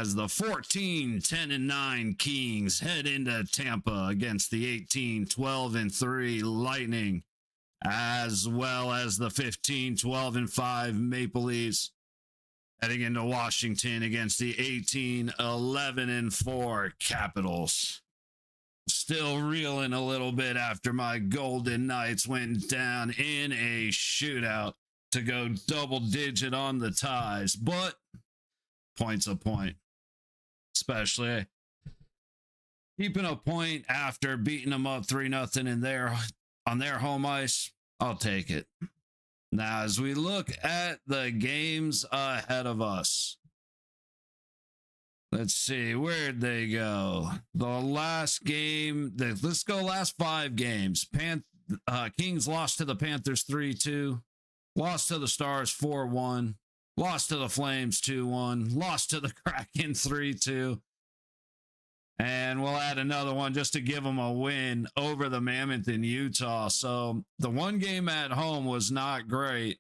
as the 14-10-9 Kings head into Tampa against the 18-12-3 Lightning, as well as the 15-12-5 Maple Leafs heading into Washington against the 18-11-4 Capitals. Still reeling a little bit after my Golden Knights went down in a shootout to go double digit on the ties, but point's a point, especially keeping a point after beating them up 3-0 in there on their home ice. I'll take it. Now, as we look at the games ahead of us, let's see, where'd they go? The last game, let's go last 5 games. Kings lost to the Panthers 3-2, lost to the Stars 4-1, lost to the Flames 2-1, lost to the Kraken 3-2. And we'll add another one just to give them a win over the Mammoth in Utah. So the one game at home was not great.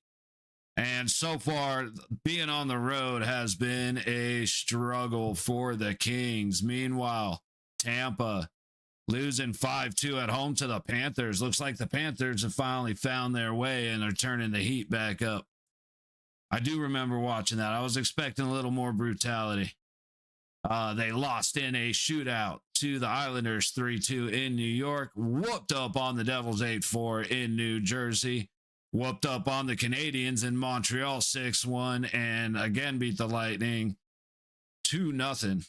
And so far, being on the road has been a struggle for the Kings. Meanwhile, Tampa losing 5-2 at home to the Panthers. Looks like the Panthers have finally found their way and are turning the heat back up. I do remember watching that. I was expecting a little more brutality. They lost in a shootout to the Islanders 3-2 in New York, whooped up on the Devils 8-4 in New Jersey, whooped up on the Canadiens in Montreal 6-1, and again beat the Lightning 2-0.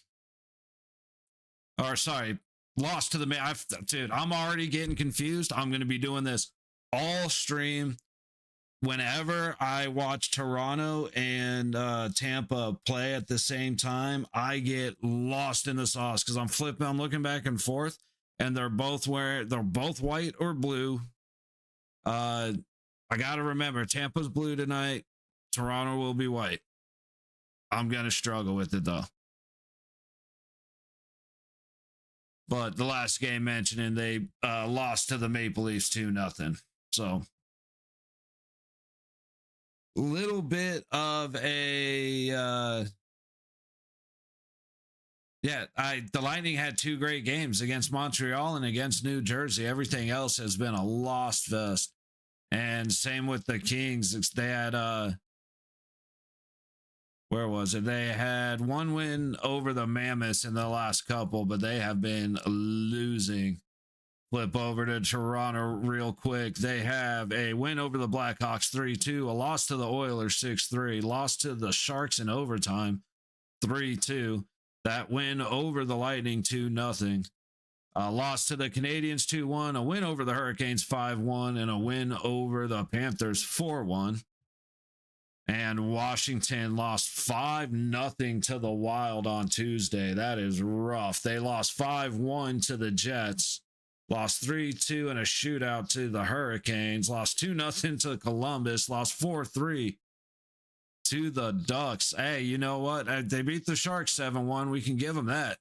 Or sorry, lost to the dude, I'm already getting confused. I'm going to be doing this all stream. Whenever I watch Toronto and Tampa play at the same time, I get lost in the sauce because I'm looking back and forth, and they're both white or blue. I got to remember, Tampa's blue tonight. Toronto will be white. I'm going to struggle with it, though. But the last game mentioning, they lost to the Maple Leafs 2-0. So little bit of a the Lightning had 2 great games against Montreal and against New Jersey. Everything else has been a lost fest. And same with the Kings. They had where was it? They had 1 win over the Mammoths in the last couple, but they have been losing. Flip over to Toronto real quick. They have a win over the Blackhawks 3-2, a loss to the Oilers 6-3, lost to the Sharks in overtime 3-2, that win over the Lightning 2-0, loss to the Canadiens 2-1, a win over the Hurricanes 5-1, and a win over the Panthers 4-1. And Washington lost 5-0 to the Wild on Tuesday. That is rough. They lost 5-1 to the Jets. Lost 3-2 in a shootout to the Hurricanes. Lost 2-0 to Columbus. Lost 4-3 to the Ducks. Hey, you know what? They beat the Sharks 7-1. We can give them that.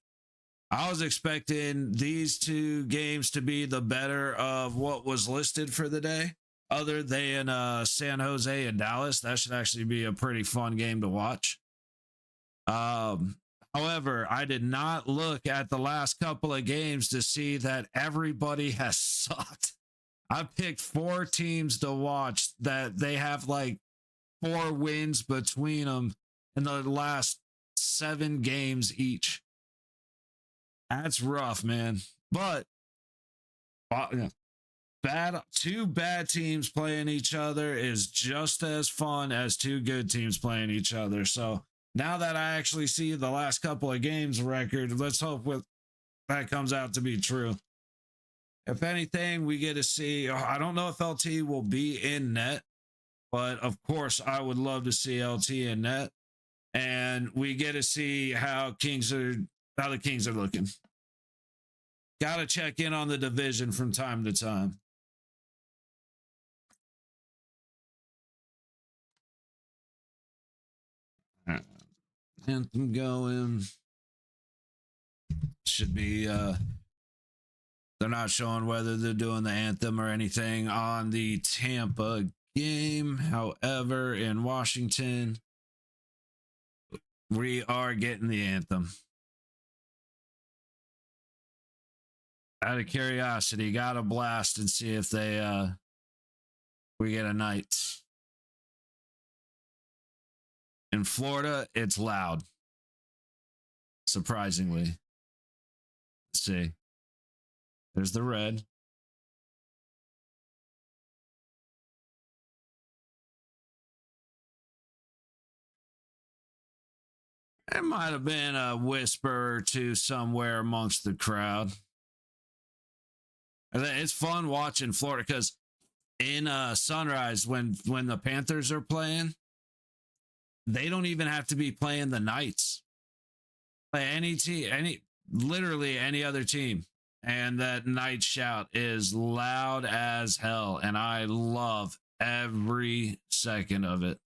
I was expecting these 2 games to be the better of what was listed for the day. Other than San Jose and Dallas, that should actually be a pretty fun game to watch. However, I did not look at the last couple of games to see that everybody has sucked. I picked 4 teams to watch that they have like 4 wins between them in the last 7 games each. That's rough, man. But 2 bad teams playing each other is just as fun as 2 good teams playing each other. So now that I actually see the last couple of games record, let's hope that comes out to be true. If anything, we get to see, I don't know if LT will be in net, but of course I would love to see LT in net. And we get to see how the Kings are looking. Got to check in on the division from time to time. Anthem going. Should be they're not showing whether they're doing the anthem or anything on the Tampa game. However, in Washington, We are getting the anthem. Out of curiosity, got a blast and see if they we get a night. In Florida, it's loud. Surprisingly. Let's see. There's the red. There might have been a whisper or two somewhere amongst the crowd. It's fun watching Florida because in Sunrise, when the Panthers are playing, they don't even have to be playing the Knights. Like any team, literally any other team. And that night shout is loud as hell. And I love every second of it.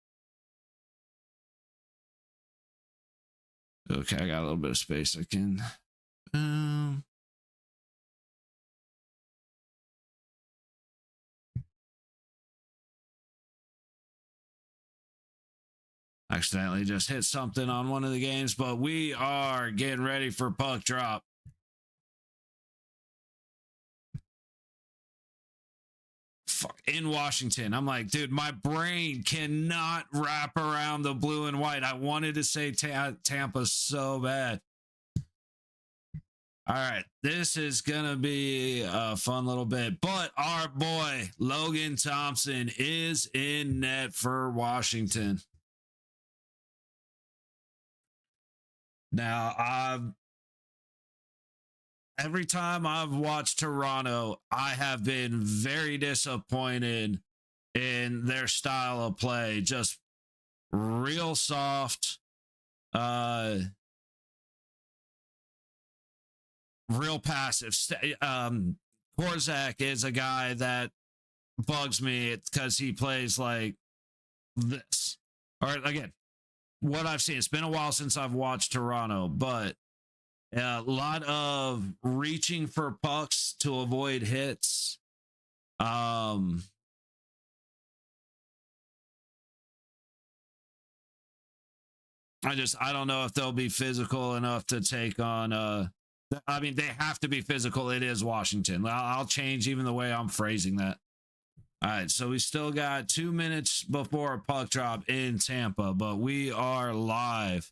Okay, I got a little bit of space. I can. Accidentally just hit something on one of the games, but we are getting ready for puck drop. In Washington. I'm like, dude, my brain cannot wrap around the blue and white. I wanted to say Tampa so bad. All right, this is going to be a fun little bit, but our boy Logan Thompson is in net for Washington. Now, every time I've watched Toronto, I have been very disappointed in their style of play. Just real soft, real passive. Korzak is a guy that bugs me because he plays like this. Or again, what I've seen, it's been a while since I've watched Toronto, but a lot of reaching for pucks to avoid hits. I don't know if they'll be physical enough to take on I mean, they have to be physical. It is Washington. I'll change even the way I'm phrasing that. All right, so we still got 2 minutes before a puck drop in Tampa, but we are live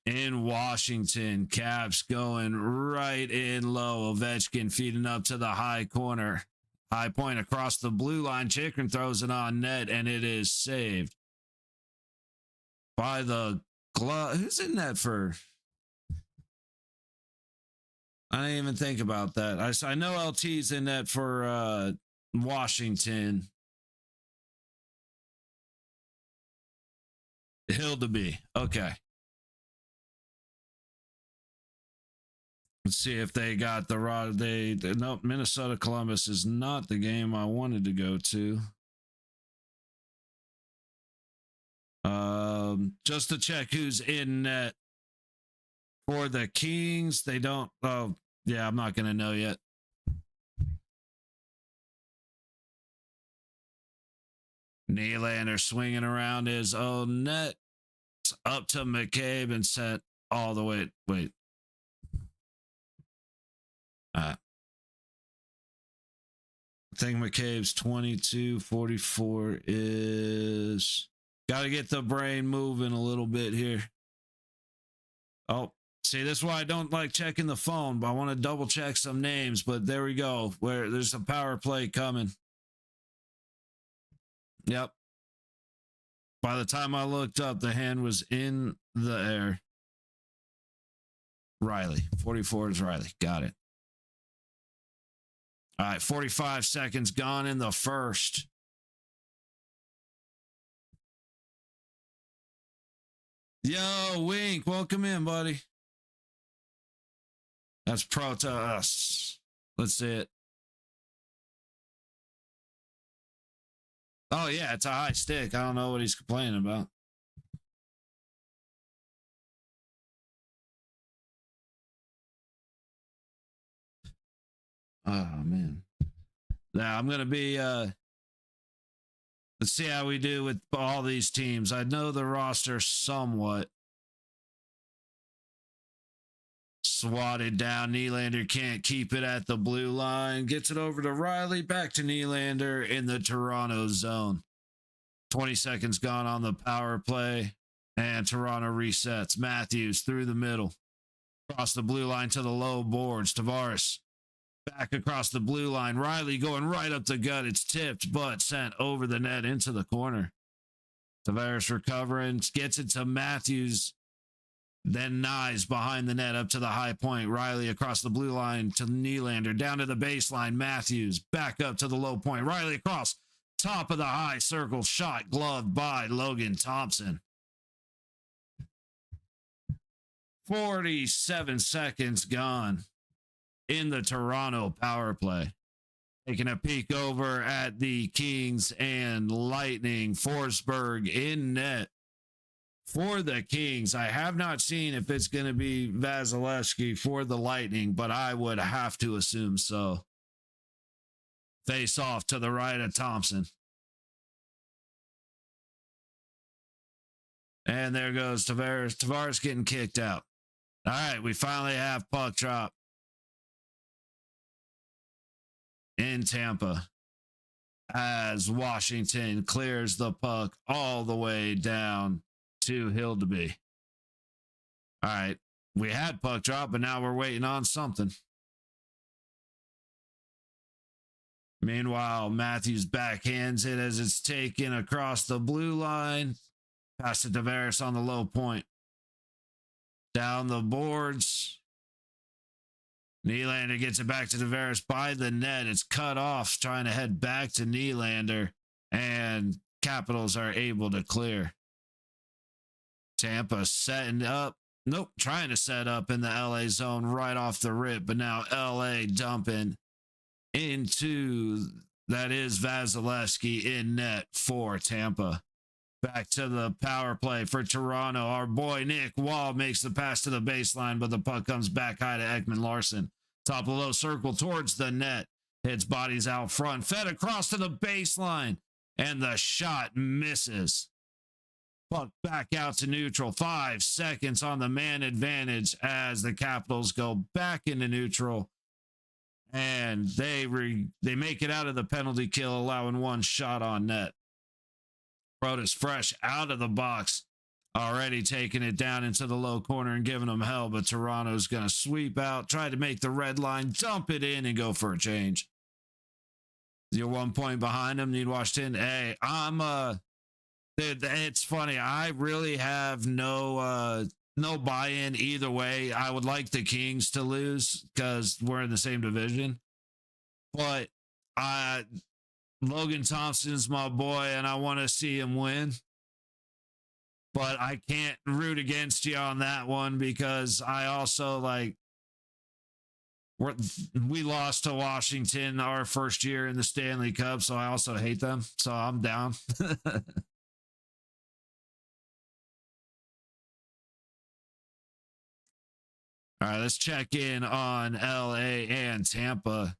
in Washington. Caps going right in low. Ovechkin feeding up to the high corner. High point across the blue line. Chikrin throws it on net, and it is saved by the glove. Who's in net for? I didn't even think about that. I know LT's in net for Washington. Hildeby. Okay. Let's see if they got the rod. No, Minnesota Columbus is not the game I wanted to go to. Just to check who's in net for the Kings. They don't. Oh, yeah, I'm not going to know yet. Nylander swinging around his own net. It's up to McCabe and set all the way. Wait. I think McCabe's 22-44 is... Got to get the brain moving a little bit here. Oh, see, that's why I don't like checking the phone, but I want to double check some names. But there we go, where there's a power play coming. Yep. By the time I looked up, the hand was in the air. Riley. 44 is Riley. Got it. All right, 45 seconds gone in the first. Yo, Wink, welcome in, buddy. That's Protoss. Let's see it. Oh, yeah, it's a high stick. I don't know what he's complaining about. Oh, man. Now, I'm going to be... Let's see how we do with all these teams. I know the roster somewhat. Swatted down. Nylander can't keep it at the blue line. Gets it over to Riley. Back to Nylander in the Toronto zone. 20 seconds gone on the power play. And Toronto resets. Matthews through the middle. Across the blue line to the low boards. Tavares back across the blue line. Riley going right up the gut. It's tipped, but sent over the net into the corner. Tavares recovering. Gets it to Matthews. Then Nyes behind the net up to the high point. Riley across the blue line to Nylander. Down to the baseline. Matthews back up to the low point. Riley across top of the high circle. Shot gloved by Logan Thompson. 47 seconds gone in the Toronto power play. Taking a peek over at the Kings and Lightning. Forsberg in net for the Kings. I have not seen if it's going to be Vasilevsky for the Lightning, but I would have to assume so. Face off to the right of Thompson. And there goes Tavares. Tavares getting kicked out. All right, we finally have puck drop in Tampa as Washington clears the puck all the way down to Hildeby. All right, we had puck drop, but now we're waiting on something. Meanwhile, Matthews backhands it as it's taken across the blue line. Pass to Tavares on the low point. Down the boards. Nylander gets it back to Tavares by the net. It's cut off, trying to head back to Nylander. And Capitals are able to clear. Tampa setting up. Nope, trying to set up in the LA zone right off the rip. But now LA dumping into, that is Vasilevsky in net for Tampa. Back to the power play for Toronto. Our boy Nick Wall makes the pass to the baseline, but the puck comes back high to Ekman Larson. Top of the low circle towards the net. Hits bodies out front. Fed across to the baseline. And the shot misses. Puck back out to neutral. 5 seconds on the man advantage as the Capitals go back into neutral. And they make it out of the penalty kill, allowing one shot on net. Protas fresh out of the box, already taking it down into the low corner and giving them hell, but Toronto's going to sweep out, try to make the red line, dump it in, and go for a change. You're 1 point behind them, need Washington. Hey, it's funny. I really have no buy-in either way. I would like the Kings to lose because we're in the same division, but Logan Thompson's my boy, and I want to see him win. But I can't root against you on that one because I also we lost to Washington our first year in the Stanley Cup, so I also hate them. So I'm down. All right, let's check in on LA and Tampa.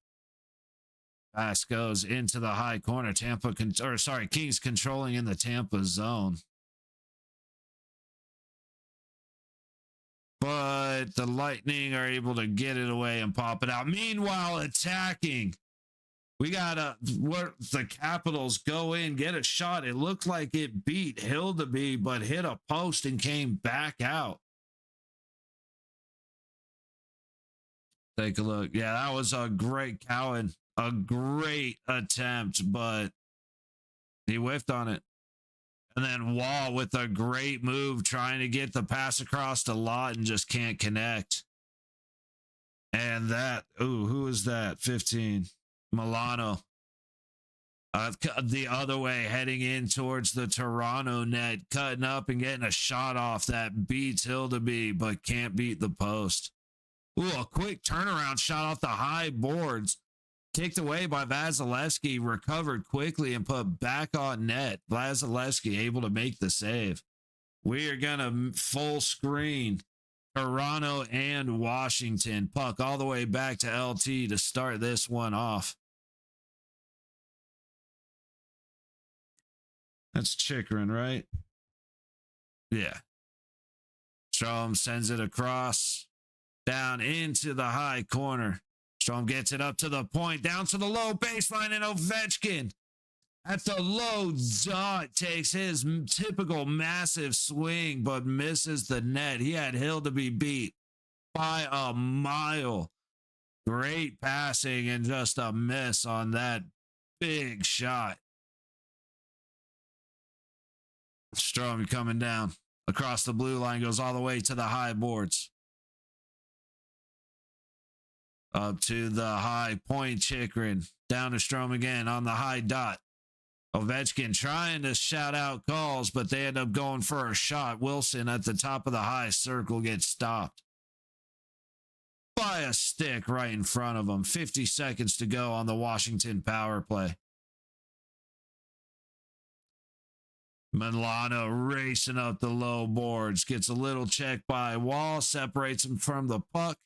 Pass goes into the high corner. Kings controlling in the Tampa zone. But the Lightning are able to get it away and pop it out. Meanwhile, attacking. We got the Capitals go in, get a shot. It looked like it beat Hildeby, but hit a post and came back out. Take a look. Yeah, that was a great Cowan. A great attempt, but he whiffed on it. And then Wall with a great move, trying to get the pass across the lot and just can't connect. And that, who is that? 15. Milano. The other way, heading in towards the Toronto net, cutting up and getting a shot off that beats Hildeby, but can't beat the post. A quick turnaround shot off the high boards. Kicked away by Vasilevsky, recovered quickly and put back on net. Vasilevsky able to make the save. We are going to full screen Toronto and Washington. Puck all the way back to LT to start this one off. That's Chikrin, right? Yeah. Strom sends it across, down into the high corner. Strom gets it up to the point, down to the low baseline, and Ovechkin at the low dot takes his typical massive swing, but misses the net. He had Hill to be beat by a mile. Great passing and just a miss on that big shot. Strom coming down across the blue line, goes all the way to the high boards. Up to the high point, Chikrin. Down to Strom again on the high dot. Ovechkin trying to shout out calls, but they end up going for a shot. Wilson at the top of the high circle gets stopped by a stick right in front of him. 50 seconds to go on the Washington power play. Milano racing up the low boards, gets a little check by Wall, separates him from the puck,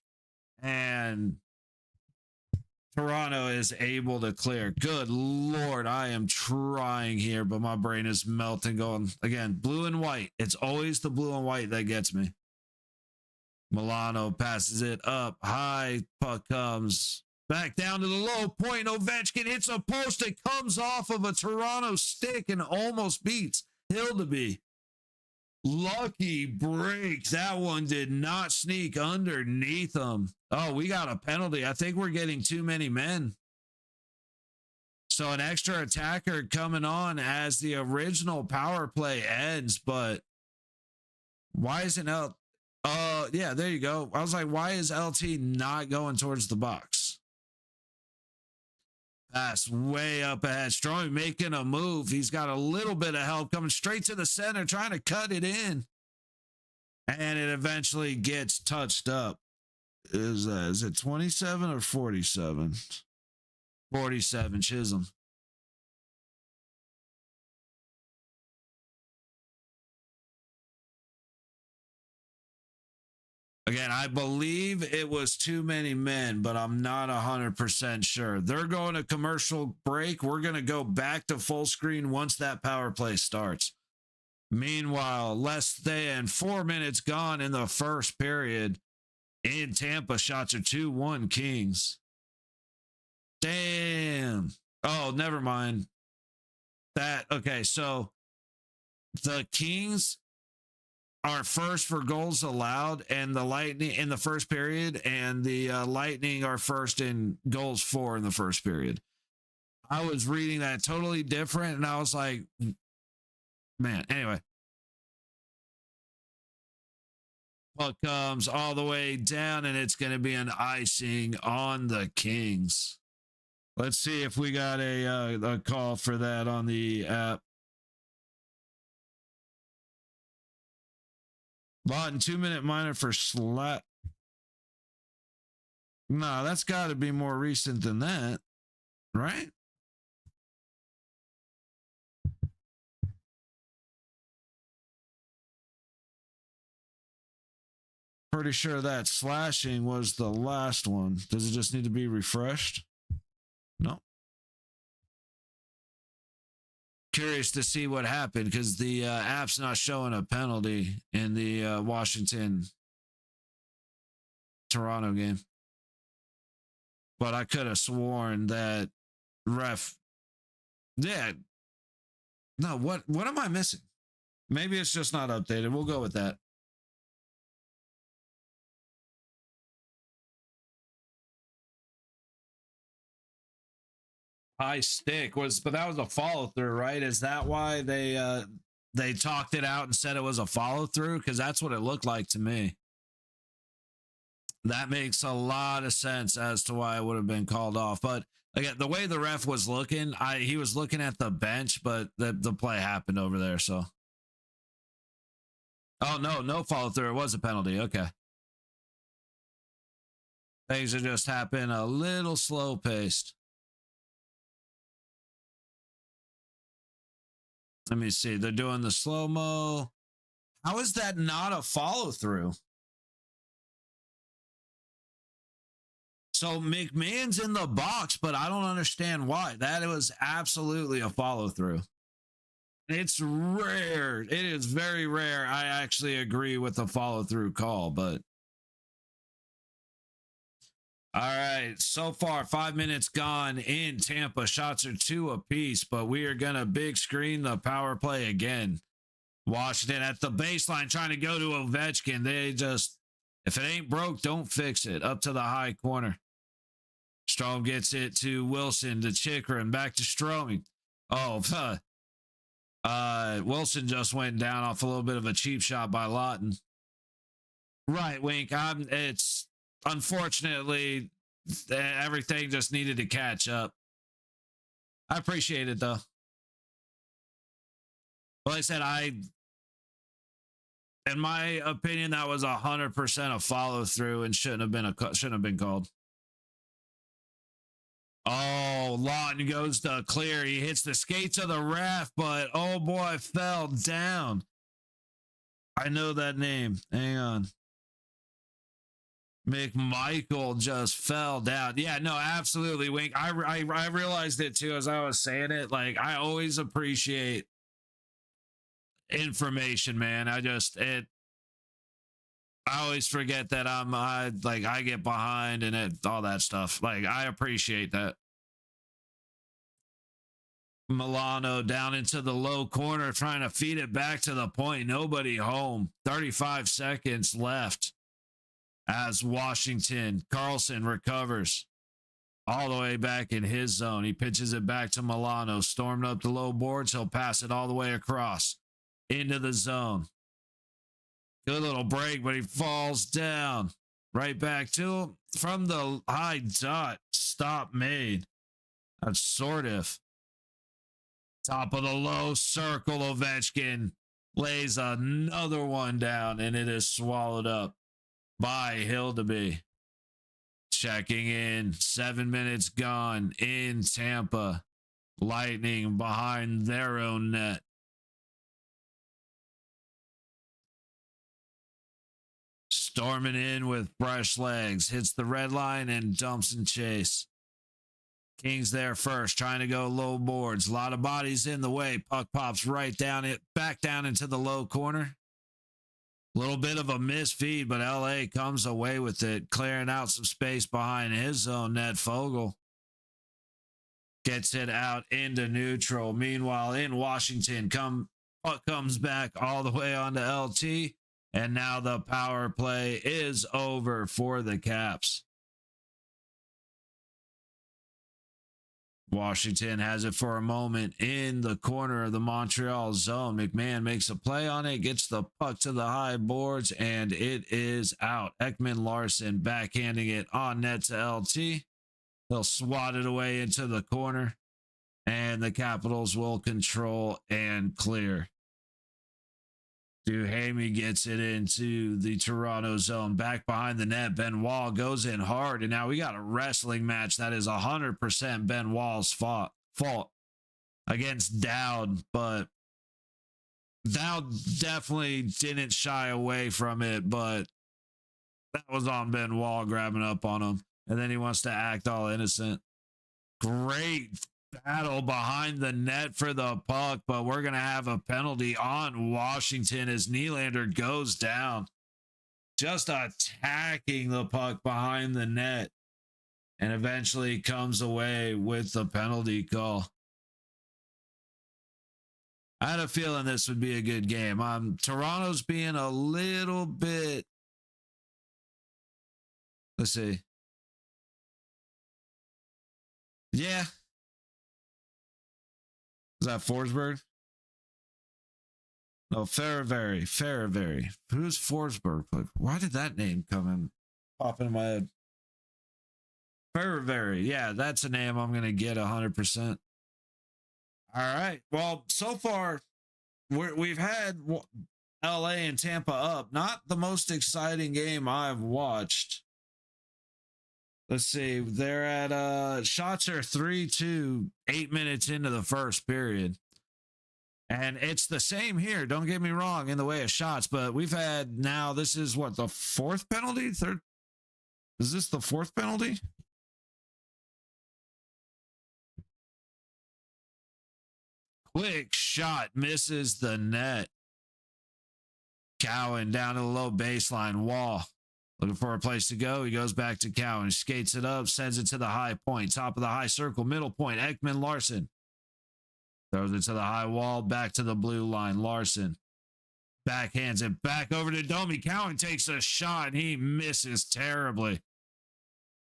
and Toronto is able to clear. Good Lord, I am trying here, but my brain is melting going. Again, blue and white. It's always the blue and white that gets me. Milano passes it up high. Puck comes back down to the low point. Ovechkin hits a post. It comes off of a Toronto stick and almost beats Hildeby. Lucky break. That one did not sneak underneath him. Oh, we got a penalty. I think we're getting too many men. So an extra attacker coming on as the original power play ends, but why isn't yeah, there you go. I was like, why is LT not going towards the box? Pass way up ahead. Strong making a move. He's got a little bit of help coming straight to the center, trying to cut it in. And it eventually gets touched up. Is it 27 or 47? 47, Chisholm. Again, I believe it was too many men, but I'm not 100% sure. They're going to commercial break. We're going to go back to full screen once that power play starts. Meanwhile, less than 4 minutes gone in the first period. In Tampa, shots are 2-1 Kings. Damn. Oh, never mind. Okay, so the Kings are first for goals allowed, and the Lightning in the first period, and the Lightning are first in goals for in the first period. I was reading that totally different, and I was like, man, anyway. Puck comes all the way down, and it's going to be an icing on the Kings. Let's see if we got a call for that on the app. Lawton 2-minute minor for slap. No, that's got to be more recent than that, right? Pretty sure that slashing was the last one. Does it just need to be refreshed? No. Curious to see what happened because the app's not showing a penalty in the Washington Toronto game. But I could have sworn that ref. Yeah. No, what am I missing? Maybe it's just not updated. We'll go with that. High stick but that was a follow through, right? Is that why they talked it out and said it was a follow through? Because that's what it looked like to me. That makes a lot of sense as to why it would have been called off. But again, the way the ref was looking, he was looking at the bench, but the play happened over there. So, oh no follow through. It was a penalty. Okay, things are just happening a little slow paced. Let me see. They're doing the slow-mo. How is that not a follow-through? So McMahon's in the box, but I don't understand why. That was absolutely a follow-through. It's rare. It is very rare. I actually agree with the follow through call, but all right. So far, 5 minutes gone in Tampa. Shots are 2 apiece, but we are going to big screen the power play again. Washington at the baseline trying to go to Ovechkin. They just, if it ain't broke, don't fix it. Up to the high corner. Strome gets it to Wilson, to Chikrin, back to Strome. Oh, Wilson just went down off a little bit of a cheap shot by Lawton. Right, Wink. It's unfortunately everything just needed to catch up. I appreciate it though. Like I said, in my opinion, that was 100% a follow through and shouldn't have been called. Oh, Lawton goes to clear. He hits the skates of the ref, but oh boy, fell down. I know that name. Hang on. McMichael just fell down. Yeah, no, absolutely, Wink. I realized it too as I was saying it. Like, I always appreciate information, man. I always forget that I get behind and all that stuff. Like, I appreciate that. Milano down into the low corner, trying to feed it back to the point. Nobody home. 35 seconds left as Washington. Carlson recovers all the way back in his zone. He pitches it back to Milano. Stormed up the low boards. He'll pass it all the way across into the zone. Good little break, but he falls down. Right back to him from the high dot. Stop made. That's sort of. Top of the low circle, Ovechkin lays another one down, and it is swallowed up by Hildeby. Checking in, 7 minutes gone in Tampa. Lightning behind their own net. Storming in with fresh legs, hits the red line and dumps and chase. Kings there first, trying to go low boards. A lot of bodies in the way. Puck pops right down it, back down into the low corner. Little bit of a misfeed, but LA comes away with it, clearing out some space behind his own net. Fogle gets it out into neutral. Meanwhile, in Washington, puck comes back all the way onto LT, and now the power play is over for the Caps. Washington has it for a moment in the corner of the Montreal zone. McMahon makes a play on it, gets the puck to the high boards, and it is out. Ekman Larson backhanding it on net to LT. They'll swat it away into the corner, and the Capitals will control and clear. Duhamel gets it into the Toronto zone. Back behind the net, Benoit goes in hard, and now we got a wrestling match that is 100% Benoit's fault against Dowd, but Dowd definitely didn't shy away from it, but that was on Benoit grabbing up on him, and then he wants to act all innocent. Great battle behind the net for the puck, but we're going to have a penalty on Washington as Nylander goes down, just attacking the puck behind the net, and eventually comes away with the penalty call. I had a feeling this would be a good game. Toronto's being a little bit, let's see. Yeah. Is that Forsberg? No, Ferravary. Who's Forsberg? Why did that name pop into my head? Ferravary. Yeah, that's a name I'm going to get 100%. All right. Well, so far, we've had LA and Tampa up. Not the most exciting game I've watched. Let's see. They're at shots are 3-2, 8 minutes into the first period. And it's the same here. Don't get me wrong in the way of shots, but we've had now, this is what, the fourth penalty? Third? Is this the fourth penalty? Quick shot misses the net. Cowan down to the low baseline. Wall looking for a place to go. He goes back to Cowan, skates it up, sends it to the high point, top of the high circle, middle point. Ekman Larson throws it to the high wall, back to the blue line. Larson backhands it back over to Domi. Cowan takes a shot. He misses terribly.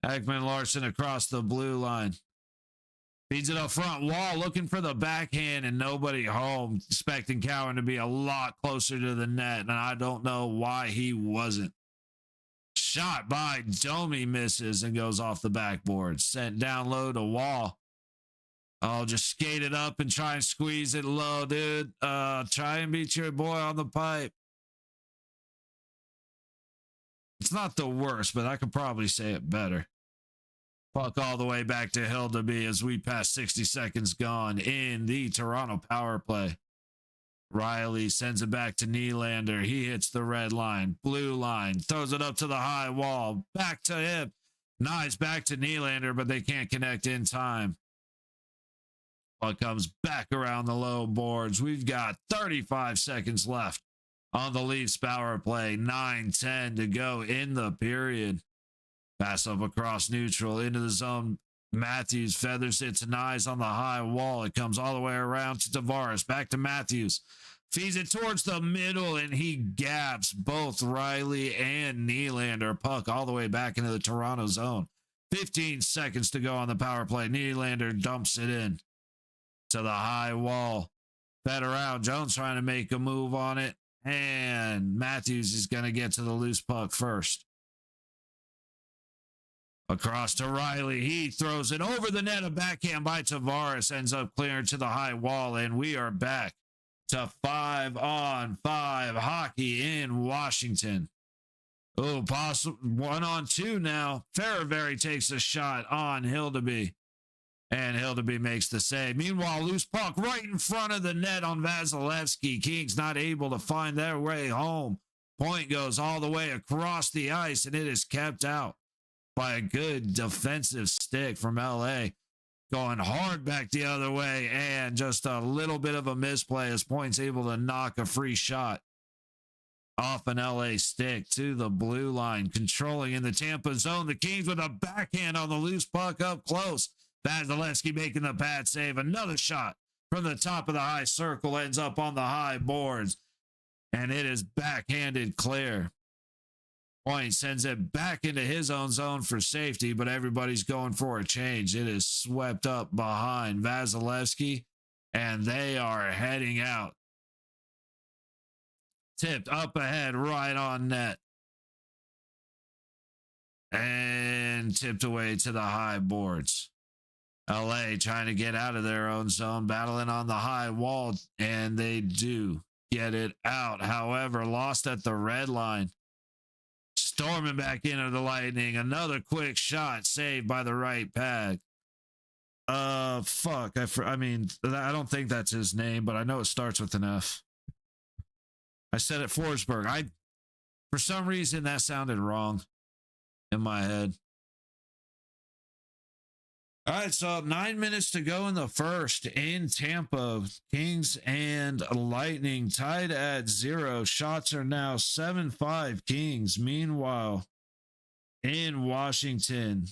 Ekman Larson across the blue line. Feeds it up front. Wall looking for the backhand and nobody home. Expecting Cowan to be a lot closer to the net, and I don't know why he wasn't. Shot by Domi misses and goes off the backboard. Sent down low to Wall. Oh, just skate it up and try and squeeze it low, dude. Try and beat your boy on the pipe. It's not the worst, but I could probably say it better. Puck all the way back to Hildeby as we pass 60 seconds gone in the Toronto power play. Riley sends it back to Nylander. He hits the red line, blue line, throws it up to the high wall, back to him. Nice back to Nylander, but they can't connect in time. Puck comes back around the low boards. We've got 35 seconds left on the Leafs power play. 9:10 to go in the period. Pass up across neutral into the zone. Matthews feathers it to Nyes on the high wall. It comes all the way around to Tavares. Back to Matthews. Feeds it towards the middle, and he gaps both Riley and Nylander. Puck all the way back into the Toronto zone. 15 seconds to go on the power play. Nylander dumps it in to the high wall. Fed around. Jones trying to make a move on it. And Matthews is going to get to the loose puck first. Across to Riley. He throws it over the net. A backhand by Tavares ends up clearing to the high wall. And we are back to 5-on-5 hockey in Washington. Oh, possible 1-on-2 now. Ferravari takes a shot on Hildeby. And Hildeby makes the save. Meanwhile, loose puck right in front of the net on Vasilevsky. Kings not able to find their way home. Point goes all the way across the ice, and it is kept out by a good defensive stick from LA. Going hard back the other way, and just a little bit of a misplay as Point's able to knock a free shot off an LA stick to the blue line. Controlling in the Tampa zone. The Kings with a backhand on the loose puck up close. Vasilevsky making the pad save. Another shot from the top of the high circle ends up on the high boards, and it is backhanded clear. Point sends it back into his own zone for safety, but everybody's going for a change. It is swept up behind Vasilevsky, and they are heading out. Tipped up ahead, right on net. And tipped away to the high boards. LA trying to get out of their own zone, battling on the high wall, and they do get it out. However, lost at the red line. Storming back into the Lightning. Another quick shot saved by the right pad. Fuck. I mean, I don't think that's his name, but I know it starts with an F. I said it Forsberg. For some reason, that sounded wrong in my head. All right, so 9 minutes to go in the first in Tampa. Kings and Lightning tied at 0. Shots are now 7-5 Kings. Meanwhile, in Washington,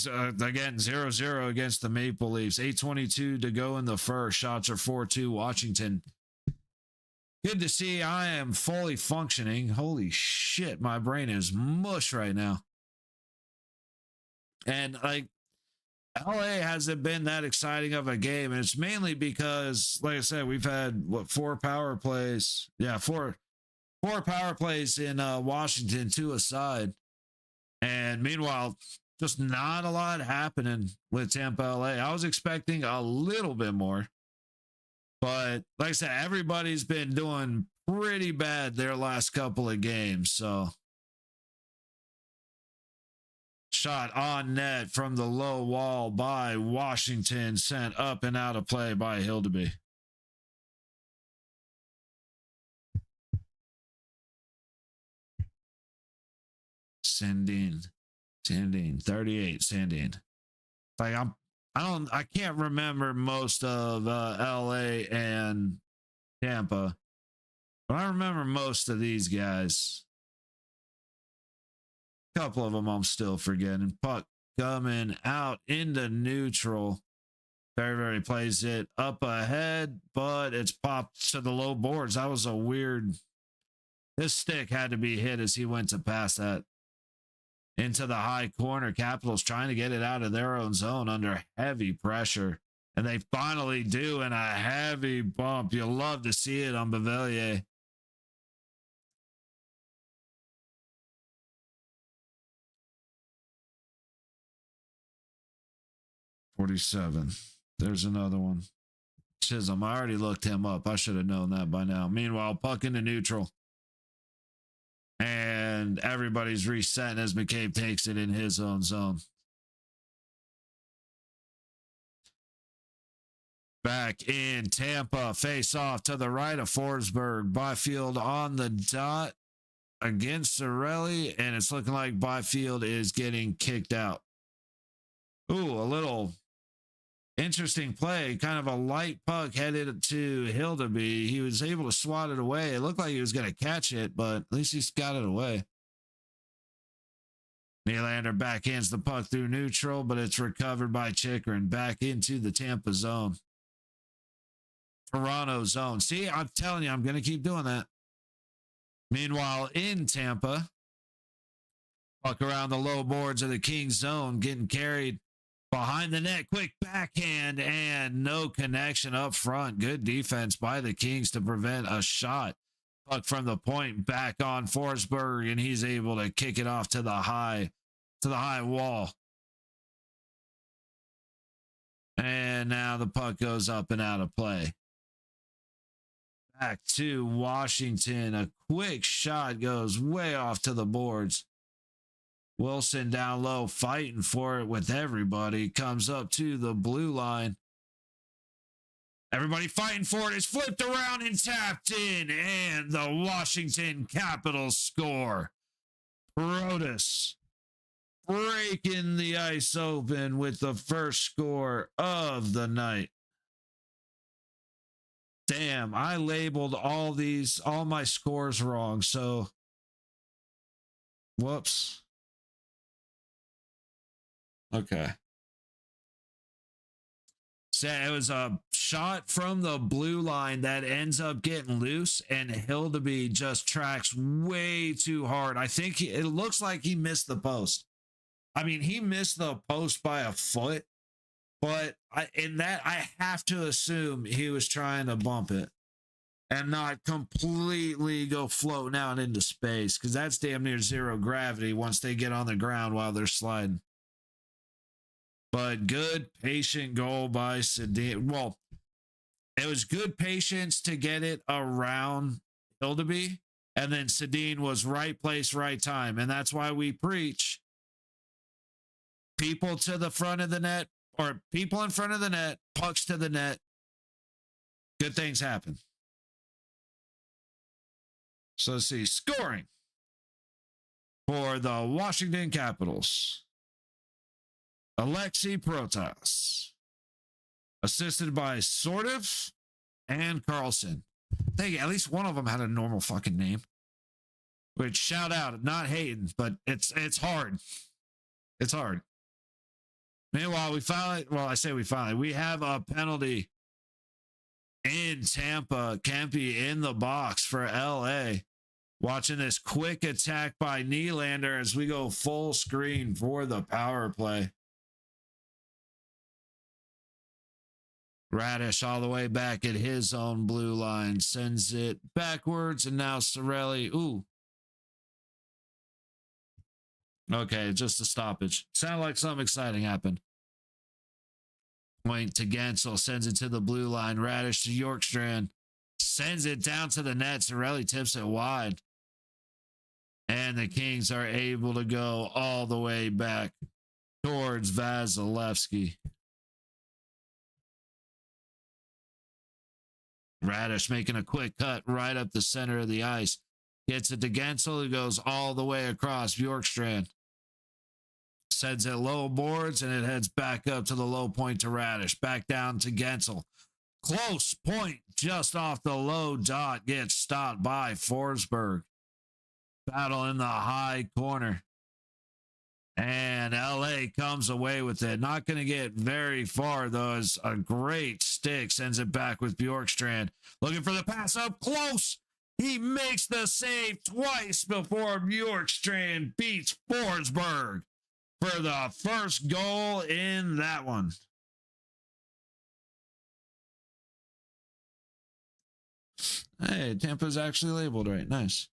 again, 0-0 against the Maple Leafs. 8:22 to go in the first. Shots are 4-2 Washington. Good to see I am fully functioning. Holy shit, my brain is mush right now. And like LA hasn't been that exciting of a game, and it's mainly because, like I said, we've had four power plays. Yeah, four power plays in Washington, 2 aside. And meanwhile, just not a lot happening with Tampa LA. I was expecting a little bit more, but like I said, everybody's been doing pretty bad their last couple of games. So. Shot on net from the low wall by Washington, sent up and out of play by Hildeby. Sandin, 38, Sandin. Like I can't remember most of LA and Tampa, but I remember most of these guys. A couple of them I'm still forgetting. Puck coming out into neutral. Very plays it up ahead, but it's popped to the low boards. That was a weird. This stick had to be hit as he went to pass that into the high corner. Capitals trying to get it out of their own zone under heavy pressure. And they finally do in a heavy bump. You'll love to see it on Bevelier. $47. There's another one. Chisholm. I already looked him up. I should have known that by now. Meanwhile, puck into neutral. And everybody's resetting as McCabe takes it in his own zone. Back in Tampa, face off to the right of Forsberg. Byfield on the dot against Cirelli, and it's looking like Byfield is getting kicked out. Ooh, a little interesting play. Kind of a light puck headed to Hildeby. He was able to swat it away. It looked like he was going to catch it, but at least he's got it away. Nylander backhands the puck through neutral, but it's recovered by Chychrun back into the Tampa zone. Toronto zone. See, I'm telling you, I'm going to keep doing that. Meanwhile, in Tampa, puck around the low boards of the Kings zone, getting carried behind the net. Quick backhand and no connection up front. Good defense by the Kings to prevent a shot. Puck from the point back on Forsberg, and he's able to kick it off to the high wall. And now the puck goes up and out of play. Back to Washington. A quick shot goes way off to the boards. Wilson down low, fighting for it with everybody. Comes up to the blue line. Everybody fighting for it. It's flipped around and tapped in. And the Washington Capitals score. Protas breaking the ice open with the first score of the night. Damn, I labeled all my scores wrong. So, whoops. Okay. So it was a shot from the blue line that ends up getting loose, and Hildeby just tracks way too hard. I think it looks like he missed the post. I mean, he missed the post by a foot, but I have to assume he was trying to bump it and not completely go floating out into space, because that's damn near zero gravity once they get on the ground while they're sliding. But good, patient goal by Sedin. Well, it was good patience to get it around Hildeby, and then Sedin was right place, right time. And that's why we preach people to the front of the net, or people in front of the net, pucks to the net. Good things happen. So let's see. Scoring for the Washington Capitals. Alexei Protas. Assisted by Sortiv and Carlson. At least one of them had a normal fucking name. Which, shout out, not hating, but it's hard. It's hard. Meanwhile, we have a penalty in Tampa. Kempe in the box for LA. Watching this quick attack by Nylander as we go full screen for the power play. Radish all the way back at his own blue line. Sends it backwards, and now Cirelli. Ooh. Okay, just a stoppage. Sounded like something exciting happened. Point to Gensel. Sends it to the blue line. Radish to Yorkstrand. Sends it down to the net. Cirelli tips it wide. And the Kings are able to go all the way back towards Vasilevsky. Radish making a quick cut right up the center of the ice. Gets it to Gensel, who goes all the way across Bjorkstrand. Sends it low boards, and it heads back up to the low point to Radish. Back down to Gensel. Close point just off the low dot. Gets stopped by Forsberg. Battle in the high corner. And LA comes away with it. Not going to get very far, though, as a great stick sends it back with Bjorkstrand. Looking for the pass up close. He makes the save twice before Bjorkstrand beats Forsberg for the first goal in that one. Hey, Tampa's actually labeled right. Nice.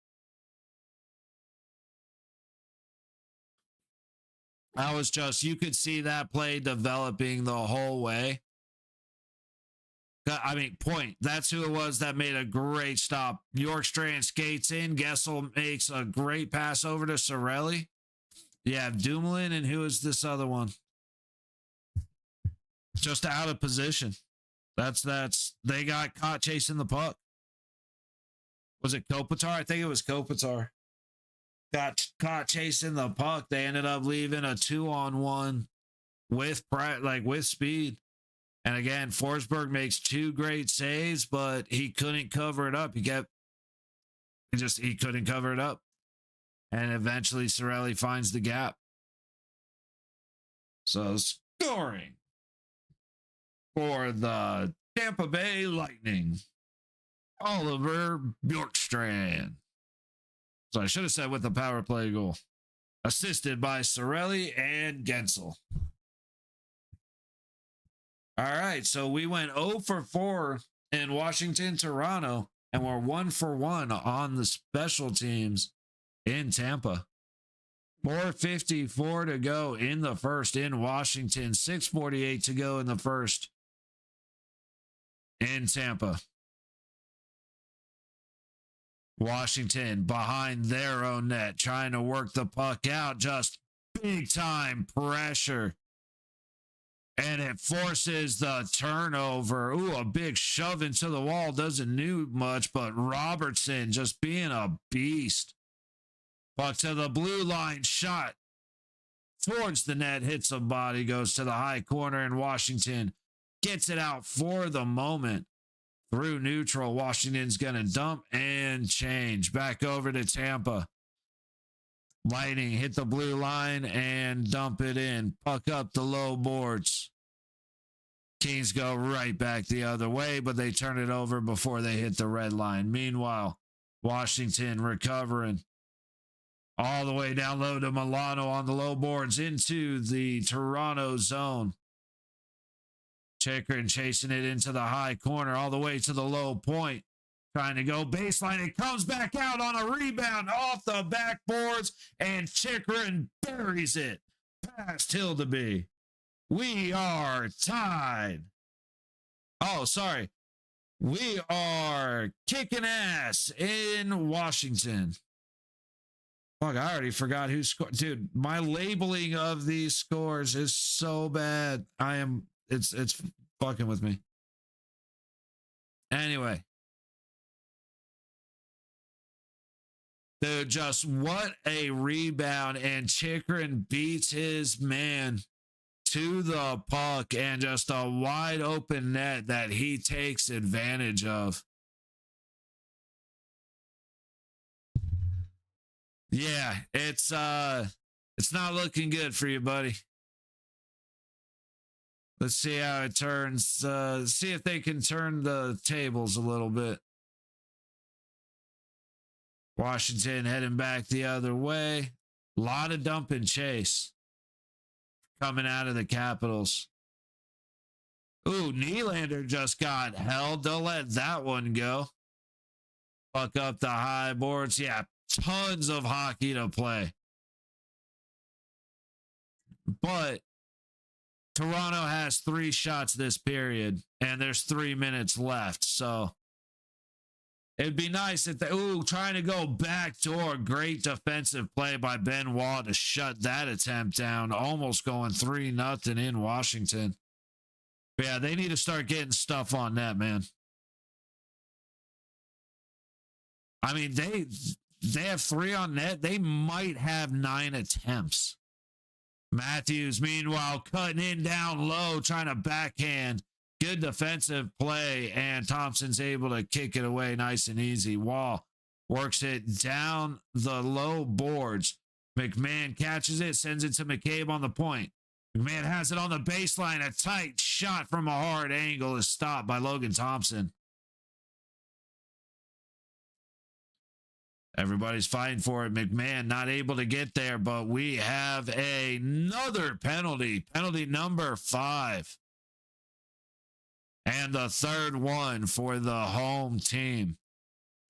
That was just, you could see that play developing the whole way. I mean, point. That's who it was that made a great stop. Bjorkstrand skates in. Gessel makes a great pass over to Sorelli. You have Dumoulin, and who is this other one? Just out of position. They got caught chasing the puck. Was it Kopitar? I think it was Kopitar. Got caught chasing the puck. They ended up leaving a 2-on-1 with speed. And again, Forsberg makes 2 great saves, but he couldn't cover it up. He couldn't cover it up. And eventually Sorelli finds the gap. So scoring for the Tampa Bay Lightning, Oliver Bjorkstrand. So I should have said with the power play goal. Assisted by Sorelli and Gensel. All right, so we went 0 for 4 in Washington, Toronto, and we're 1 for 1 on the special teams in Tampa. 4:54 to go in the first in Washington. 6:48 to go in the first in Tampa. Washington behind their own net, trying to work the puck out. Just big time pressure. And it forces the turnover. Ooh, a big shove into the wall. Doesn't do much, but Robertson just being a beast. Puck to the blue line, shot towards the net, hits a body, goes to the high corner, and Washington gets it out for the moment. Through neutral, Washington's going to dump and change. Back over to Tampa. Lightning hit the blue line and dump it in. Puck up the low boards. Kings go right back the other way, but they turn it over before they hit the red line. Meanwhile, Washington recovering. All the way down low to Milano on the low boards into the Toronto zone. Chikrin chasing it into the high corner all the way to the low point. Trying to go baseline. It comes back out on a rebound off the backboards, and Chikrin buries it past Hildeby. We are tied. Oh, sorry. We are kicking ass in Washington. Fuck, I already forgot who scored. Dude, my labeling of these scores is so bad. It's fucking with me. Anyway. Dude, just what a rebound. And Chikrin beats his man to the puck, and just a wide open net that he takes advantage of. Yeah, it's not looking good for you, buddy. Let's see how it turns. See if they can turn the tables a little bit. Washington heading back the other way. A lot of dump and chase coming out of the Capitals. Ooh, Nylander just got held. Don't let that one go. Fuck up the high boards. Yeah, tons of hockey to play. But Toronto has 3 shots this period, and there's 3 minutes left. So it'd be nice if they, trying to go backdoor. Great defensive play by Benoit to shut that attempt down. Almost going 3-0 in Washington. But yeah, they need to start getting stuff on net, man. I mean, they have 3 on net. They might have 9 attempts. Matthews, meanwhile, cutting in down low, trying to backhand. Good defensive play, and Thompson's able to kick it away nice and easy. Wall works it down the low boards. McMahon catches it, sends it to McCabe on the point. McMahon has it on the baseline. A tight shot from a hard angle is stopped by Logan Thompson. Everybody's fighting for it. McMahon not able to get there, but we have another penalty. Penalty number 5. And the third one for the home team.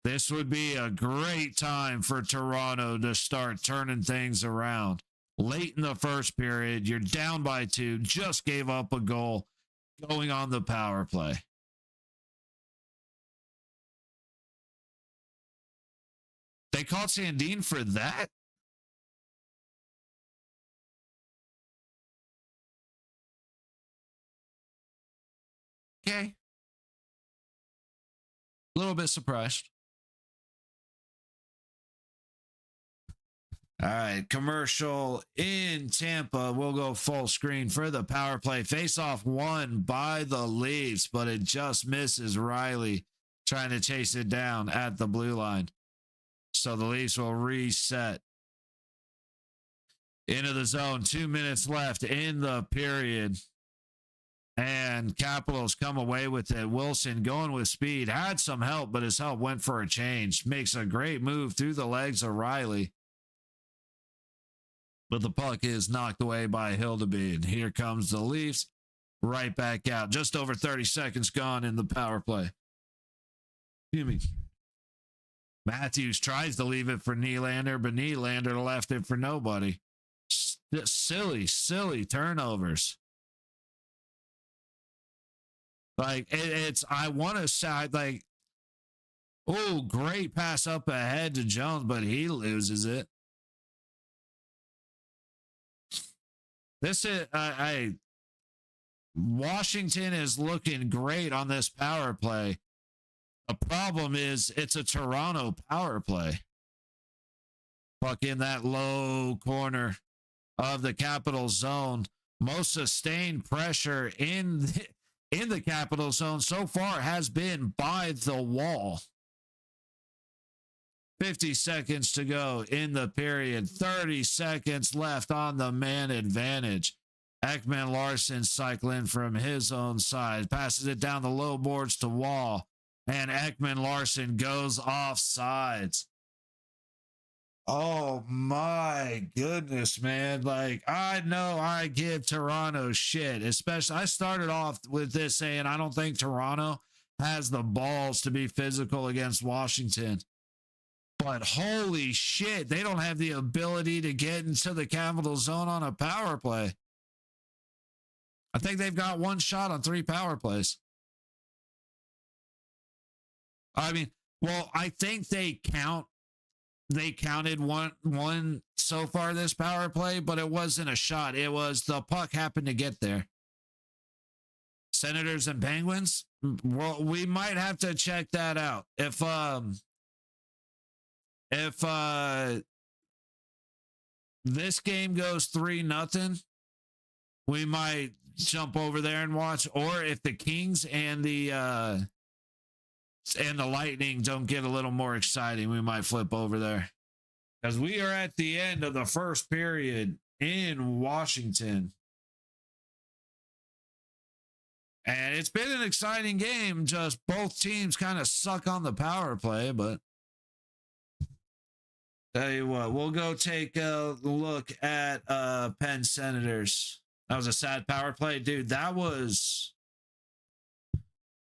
This would be a great time for Toronto to start turning things around. Late in the first period, you're down by 2, just gave up a goal, going on the power play. They called Sandin for that? Okay. A little bit surprised. All right, commercial in Tampa. We'll go full screen for the power play. Face-off won by the Leafs, but it just misses Riley trying to chase it down at the blue line. So the Leafs will reset. Into the zone, 2 minutes left in the period. And Capitals come away with it. Wilson going with speed. Had some help, but his help went for a change. Makes a great move through the legs of Riley. But the puck is knocked away by Hildeby. And here comes the Leafs right back out. Just over 30 seconds gone in the power play. Excuse me. Matthews tries to leave it for Nylander, but Nylander left it for nobody. Silly turnovers. Like, it's, I want to say, like, oh, great pass up ahead to Jones, but he loses it. This is, Washington is looking great on this power play. The problem is it's a Toronto power play. Puck in that low corner of the Capital zone. Most sustained pressure in the Capital zone so far has been by the wall. 50 seconds to go in the period. 30 seconds left on the man advantage. Ekman Larson cycling from his own side. Passes it down the low boards to Wall. And Ekman Larson goes off sides. Oh my goodness, man. Like, I know I give Toronto shit. Especially, I started off with this saying I don't think Toronto has the balls to be physical against Washington. But holy shit, they don't have the ability to get into the Capital zone on a power play. I think they've got 1 shot on 3 power plays. I mean, well, I think they counted one so far this power play, but it wasn't a shot. It was the puck happened to get there. Senators and Penguins? Well, we might have to check that out. If this game goes 3-0, we might jump over there and watch. Or if the Kings and the Lightning don't get a little more exciting, we might flip over there. Because we are at the end of the first period in Washington. And it's been an exciting game. Just both teams kind of suck on the power play, but tell you what, we'll go take a look at Penn Senators. That was a sad power play. Dude, that was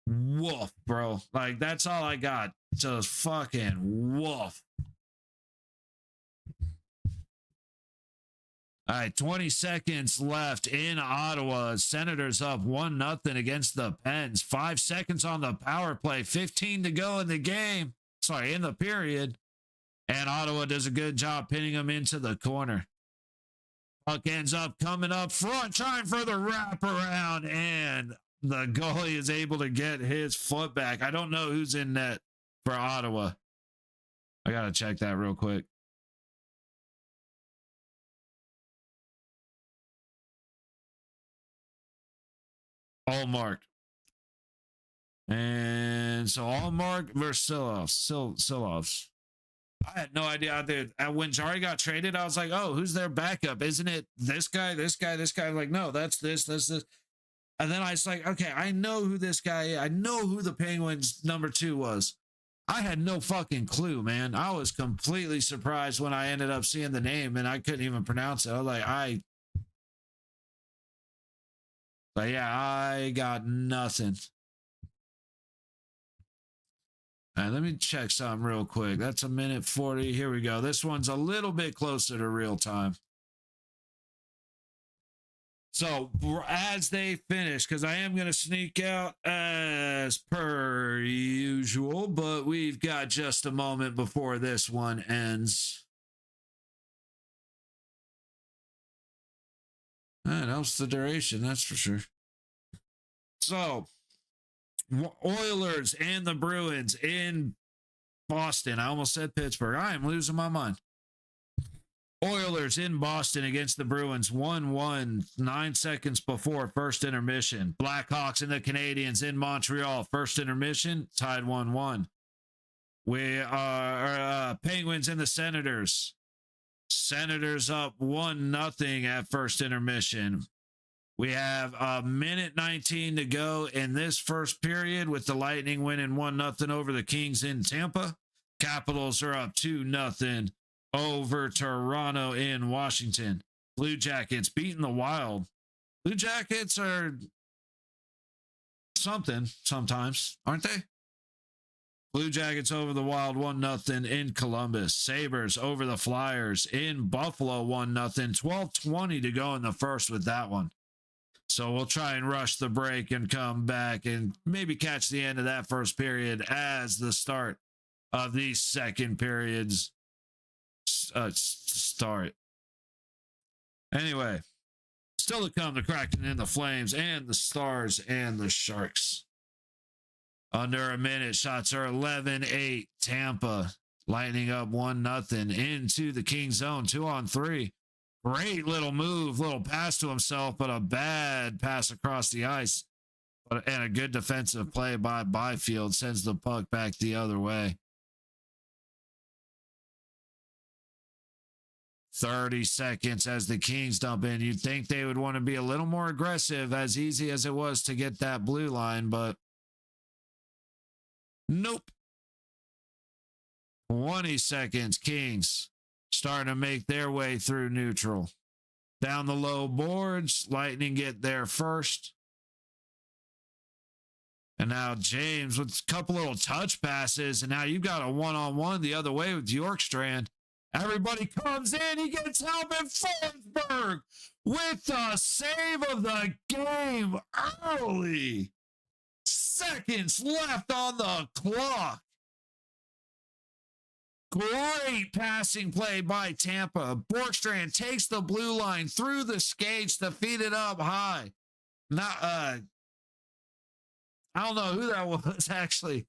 woof, bro. Like, that's all I got. Just fucking woof. All right, 20 seconds left in Ottawa. Senators up 1-0 against the Pens. 5 seconds on the power play. 15 to go in the game. Sorry, in the period. And Ottawa does a good job pinning them into the corner. Puck ends up coming up front, trying for the wraparound, and the goalie is able to get his foot back. I don't know who's in net for Ottawa. I got to check that real quick. All marked. And so all marked versus Silovs. I had no idea. When Jari got traded, I was like, oh, who's their backup? Isn't it this guy, this guy, this guy? I'm like, no, that's this. And then I was like, okay, I know who this guy is. I know who the Penguins number 2 was. I had no fucking clue, man. I was completely surprised when I ended up seeing the name and I couldn't even pronounce it. I was like, but yeah, I got nothing. All right, let me check something real quick. That's a minute 40. Here we go. This one's a little bit closer to real time. So as they finish, because I am going to sneak out as per usual, but we've got just a moment before this one ends. That helps the duration, that's for sure. So Oilers and the Bruins in Boston. I almost said Pittsburgh. I am losing my mind. Oilers in Boston against the Bruins, 1-1, 9 seconds before first intermission. Blackhawks and the Canadiens in Montreal, first intermission, tied 1-1. We are Penguins and the Senators. Senators up 1-0 at first intermission. We have a minute 19 to go in this first period with the Lightning winning 1-0 over the Kings in Tampa. Capitals are up 2-0 over Toronto in Washington. Blue Jackets beating the Wild. Blue Jackets are something sometimes, aren't they? Blue Jackets over the Wild 1-0 in Columbus. Sabres over the Flyers in Buffalo 1-0. 12:20 to go in the first with that one. So we'll try and rush the break and come back and maybe catch the end of that first period as the start of these second periods start. Anyway, still to come, the Kraken and the Flames and the Stars and the Sharks. Under a minute, shots are 11-8. Tampa, Lightning up 1-0 into the King zone, 2-on-3. Great little move, little pass to himself, but a bad pass across the ice. And a good defensive play by Byfield sends the puck back the other way. 30 seconds as the Kings dump in. You'd think they would want to be a little more aggressive, as easy as it was to get that blue line, but nope. 20 seconds, Kings starting to make their way through neutral. Down the low boards, Lightning get there first. And now James with a couple little touch passes, and now you've got a one-on-one the other way with Bjorkstrand. Everybody comes in. He gets help in Forsberg with the save of the game early. Seconds left on the clock. Great passing play by Tampa. Bjorkstrand takes the blue line through the skates to feed it up high. Not, I don't know who that was, actually.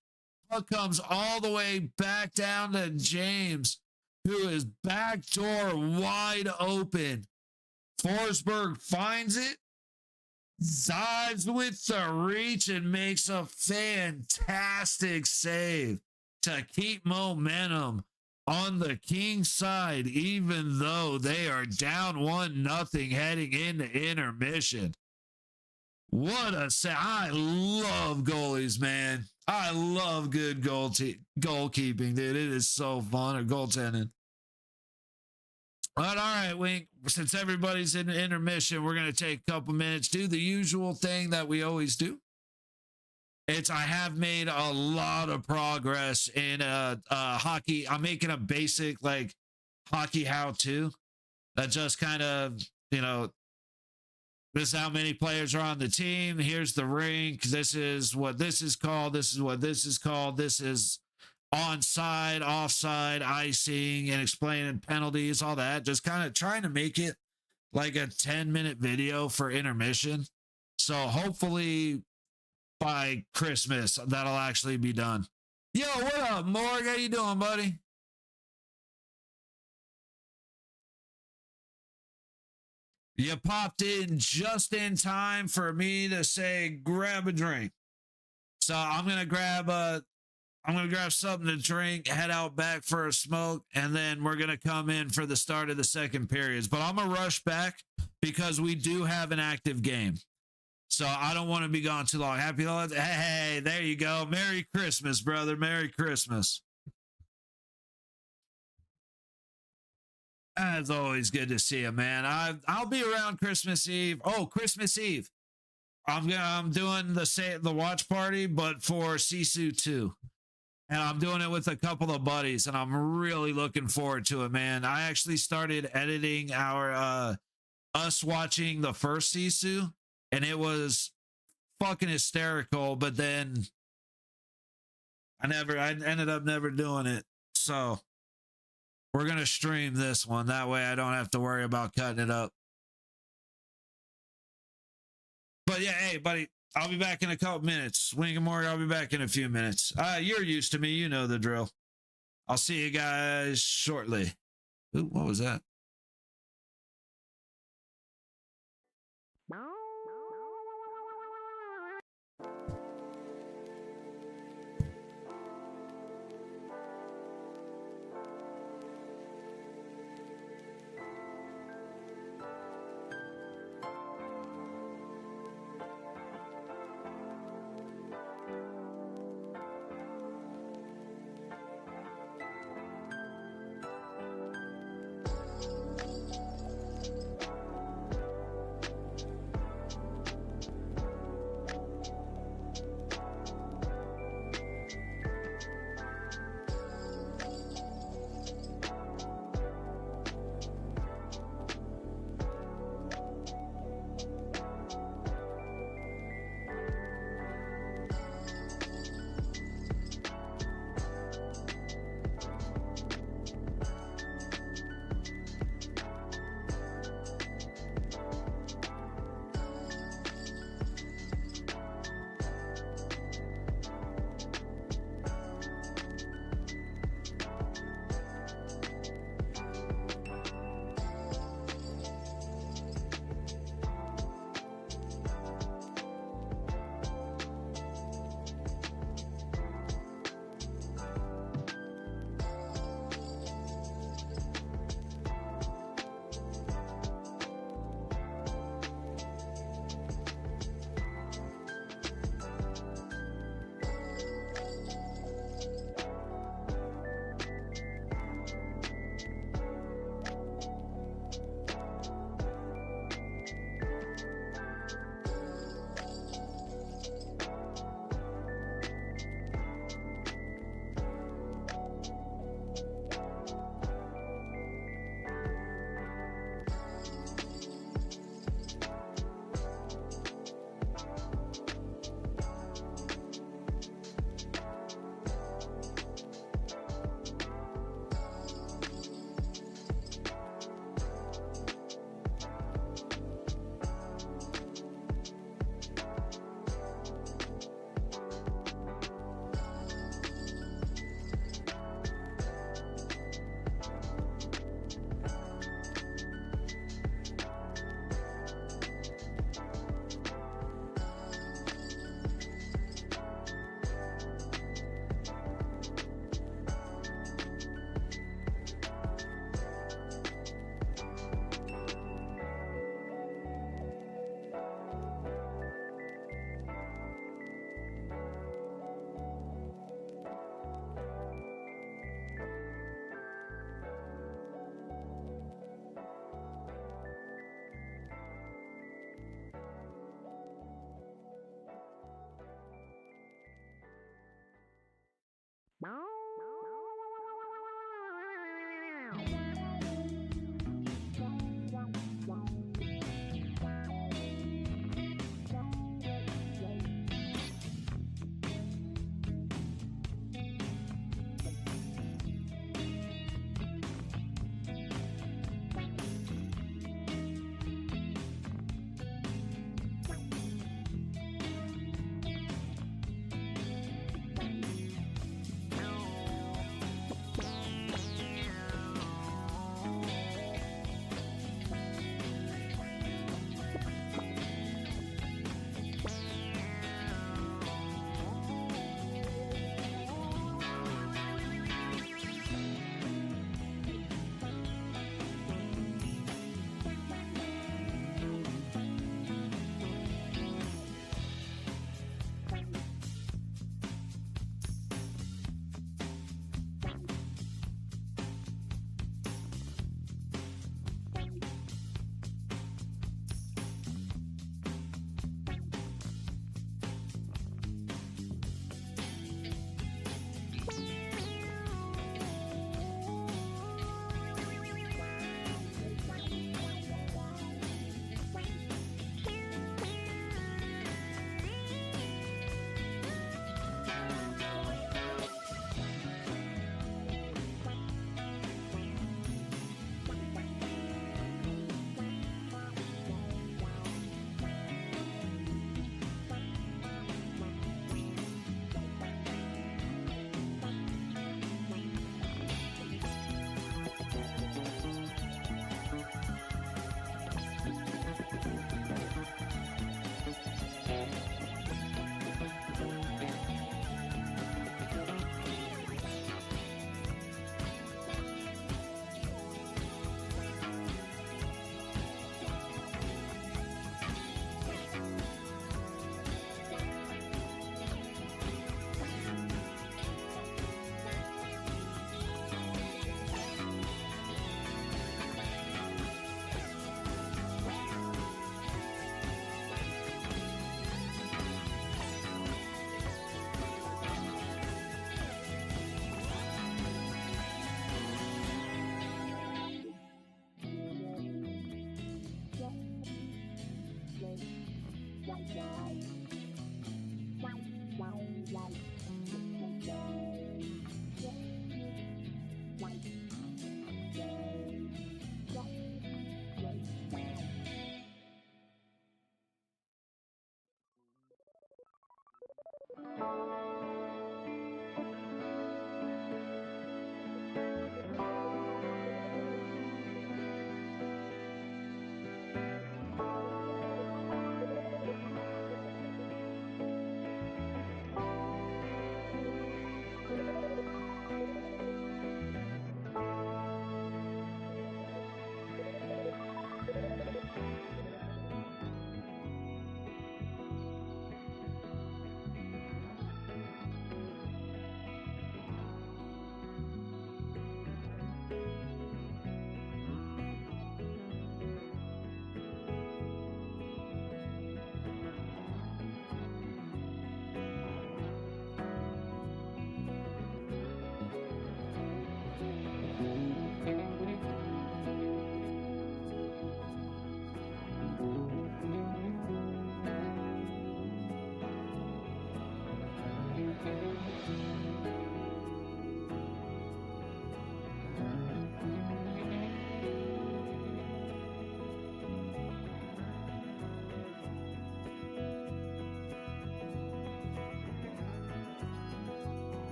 Puck comes all the way back down to James, who is backdoor wide open. Forsberg finds it, dives with the reach, and makes a fantastic save to keep momentum on the Kings side, even though they are down 1-0 heading into intermission. What a save. I love goalies, man. I love good goalkeeping, dude. It is so fun, or goaltending. But all right, Wink, since everybody's in intermission, we're going to take a couple minutes, do the usual thing that we always do. I have made a lot of progress in hockey. I'm making a basic like hockey how-to that just kind of, this is how many players are on the team. Here's the rink. This is what this is called. This is what this is called. This is onside, offside, icing, and explaining penalties, all that. Just kind of trying to make it like a 10-minute video for intermission. So hopefully by Christmas, that'll actually be done. Yo, what up, Morg? How you doing, buddy? You popped in just in time for me to say grab a drink. So I'm gonna grab something to drink, head out back for a smoke, and then we're gonna come in for the start of the second periods. But I'm gonna rush back because we do have an active game. So I don't want to be gone too long. Happy holidays. Hey, there you go. Merry Christmas, brother. Merry Christmas. It's always good to see you, man. I'll be around Christmas Eve. Oh, Christmas Eve. I'm doing the watch party, but for Sisu 2. And I'm doing it with a couple of buddies, and I'm really looking forward to it, man. I actually started editing our us watching the first Sisu, and it was fucking hysterical, but then I ended up never doing it. So we're going to stream this one. That way I don't have to worry about cutting it up. But yeah, hey, buddy, I'll be back in a couple minutes. Wing and Morgan, I'll be back in a few minutes. You're used to me. You know the drill. I'll see you guys shortly. Ooh, what was that?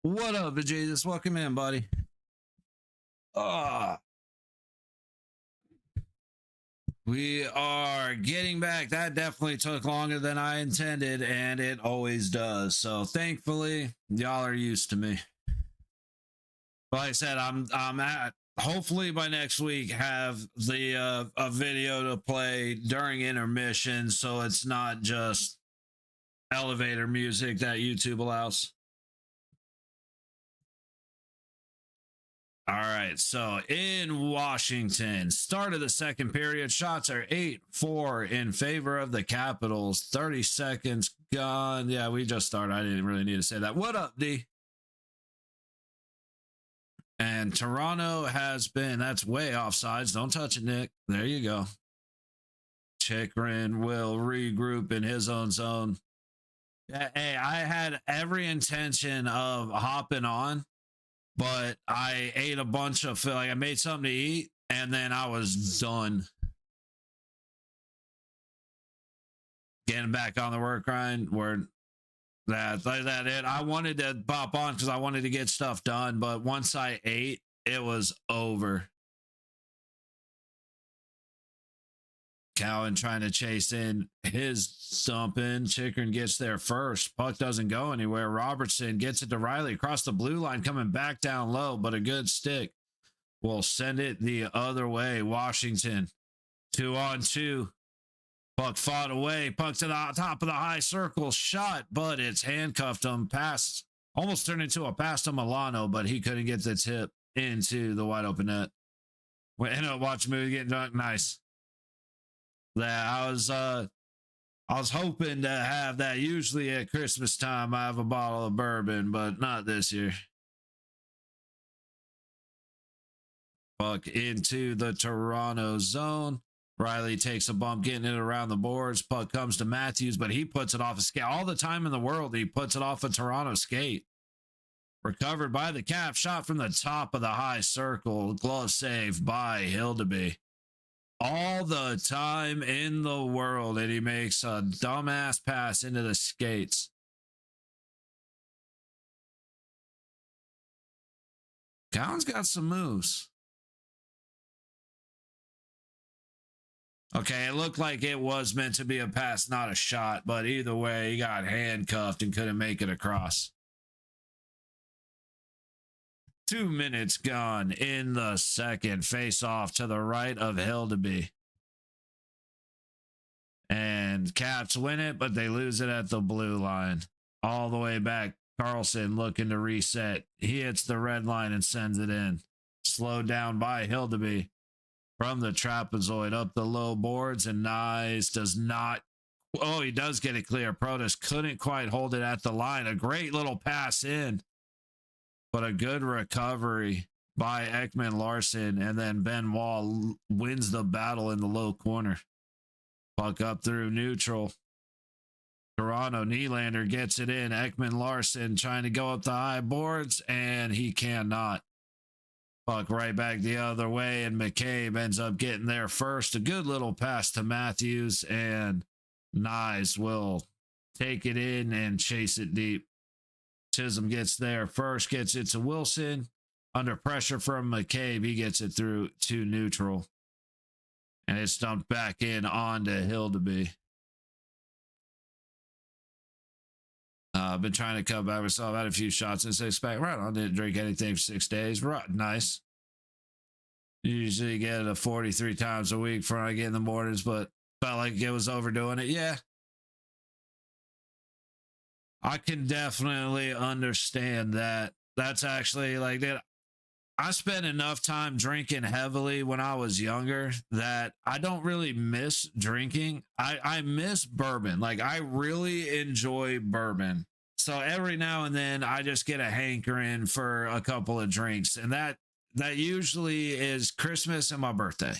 What up, Jesus? Welcome in, buddy. We are getting back. That definitely took longer than I intended, and it always does. So thankfully, y'all are used to me. Like I said, I'm at hopefully by next week have the a video to play during intermission, so it's not just elevator music that YouTube allows. All right, so in Washington, start of the second period, shots are 8-4 in favor of the Capitals. 30 seconds gone. Yeah, we just started. I didn't really need to say that. What up, D? And Toronto has been, that's way offsides. Don't touch it, Nick. There you go. Chikrin will regroup in his own zone. Hey, I had every intention of hopping on, but I ate a bunch of like I made something to eat and then I was done. Getting back on the work grind where that it. I wanted to pop on because I wanted to get stuff done, but once I ate, it was over. Cowan trying to chase in his dumping. Chikrin gets there first. Puck doesn't go anywhere. Robertson gets it to Riley across the blue line, coming back down low, but a good stick will send it the other way. Washington 2-on-2. Puck fought away. Puck to the top of the high circle. Shot, but it's handcuffed him. Pass almost turned into a pass to Milano, but he couldn't get the tip into the wide open net. We ended up watching movie getting drunk. Nice. That I was hoping to have that. Usually at Christmas time I have a bottle of bourbon, but not this year. Puck into the Toronto zone. Riley takes a bump, getting it around the boards. Puck comes to Matthews, but he puts it off a skate. All the time in the world, he puts it off a Toronto skate. Recovered by the Cap. Shot from the top of the high circle. Glove save by Hildeby. All the time in the world, and he makes a dumbass pass into the skates. Cowan's got some moves. Okay, it looked like it was meant to be a pass, not a shot, but either way, he got handcuffed and couldn't make it across. 2 minutes gone in the second. Face off to the right of Hildeby. And Caps win it, but they lose it at the blue line. All the way back. Carlson looking to reset. He hits the red line and sends it in. Slowed down by Hildeby. From the trapezoid up the low boards, and Nyes does not. Oh, he does get it clear. Protas couldn't quite hold it at the line. A great little pass in, but a good recovery by Ekman Larson, and then Ben Wall wins the battle in the low corner. Puck up through neutral. Toronto, Nylander gets it in. Ekman Larson trying to go up the high boards, and he cannot. Puck right back the other way, and McCabe ends up getting there first. A good little pass to Matthews, and Nyes will take it in and chase it deep. Chisholm gets there first, gets it to Wilson. Under pressure from McCabe, he gets it through to neutral. And it's dumped back in onto Hildeby. I've been trying to cut back myself. Had a few shots in 6 pack. Right on, didn't drink anything for 6 days. Right, nice. Usually get it 43 times a week before I get in the mornings, but felt like it was overdoing it. Yeah. I can definitely understand that. That's actually like that. I spent enough time drinking heavily when I was younger that I don't really miss drinking. I miss bourbon. Like, I really enjoy bourbon. So every now and then I just get a hankering for a couple of drinks, and that usually is Christmas and my birthday.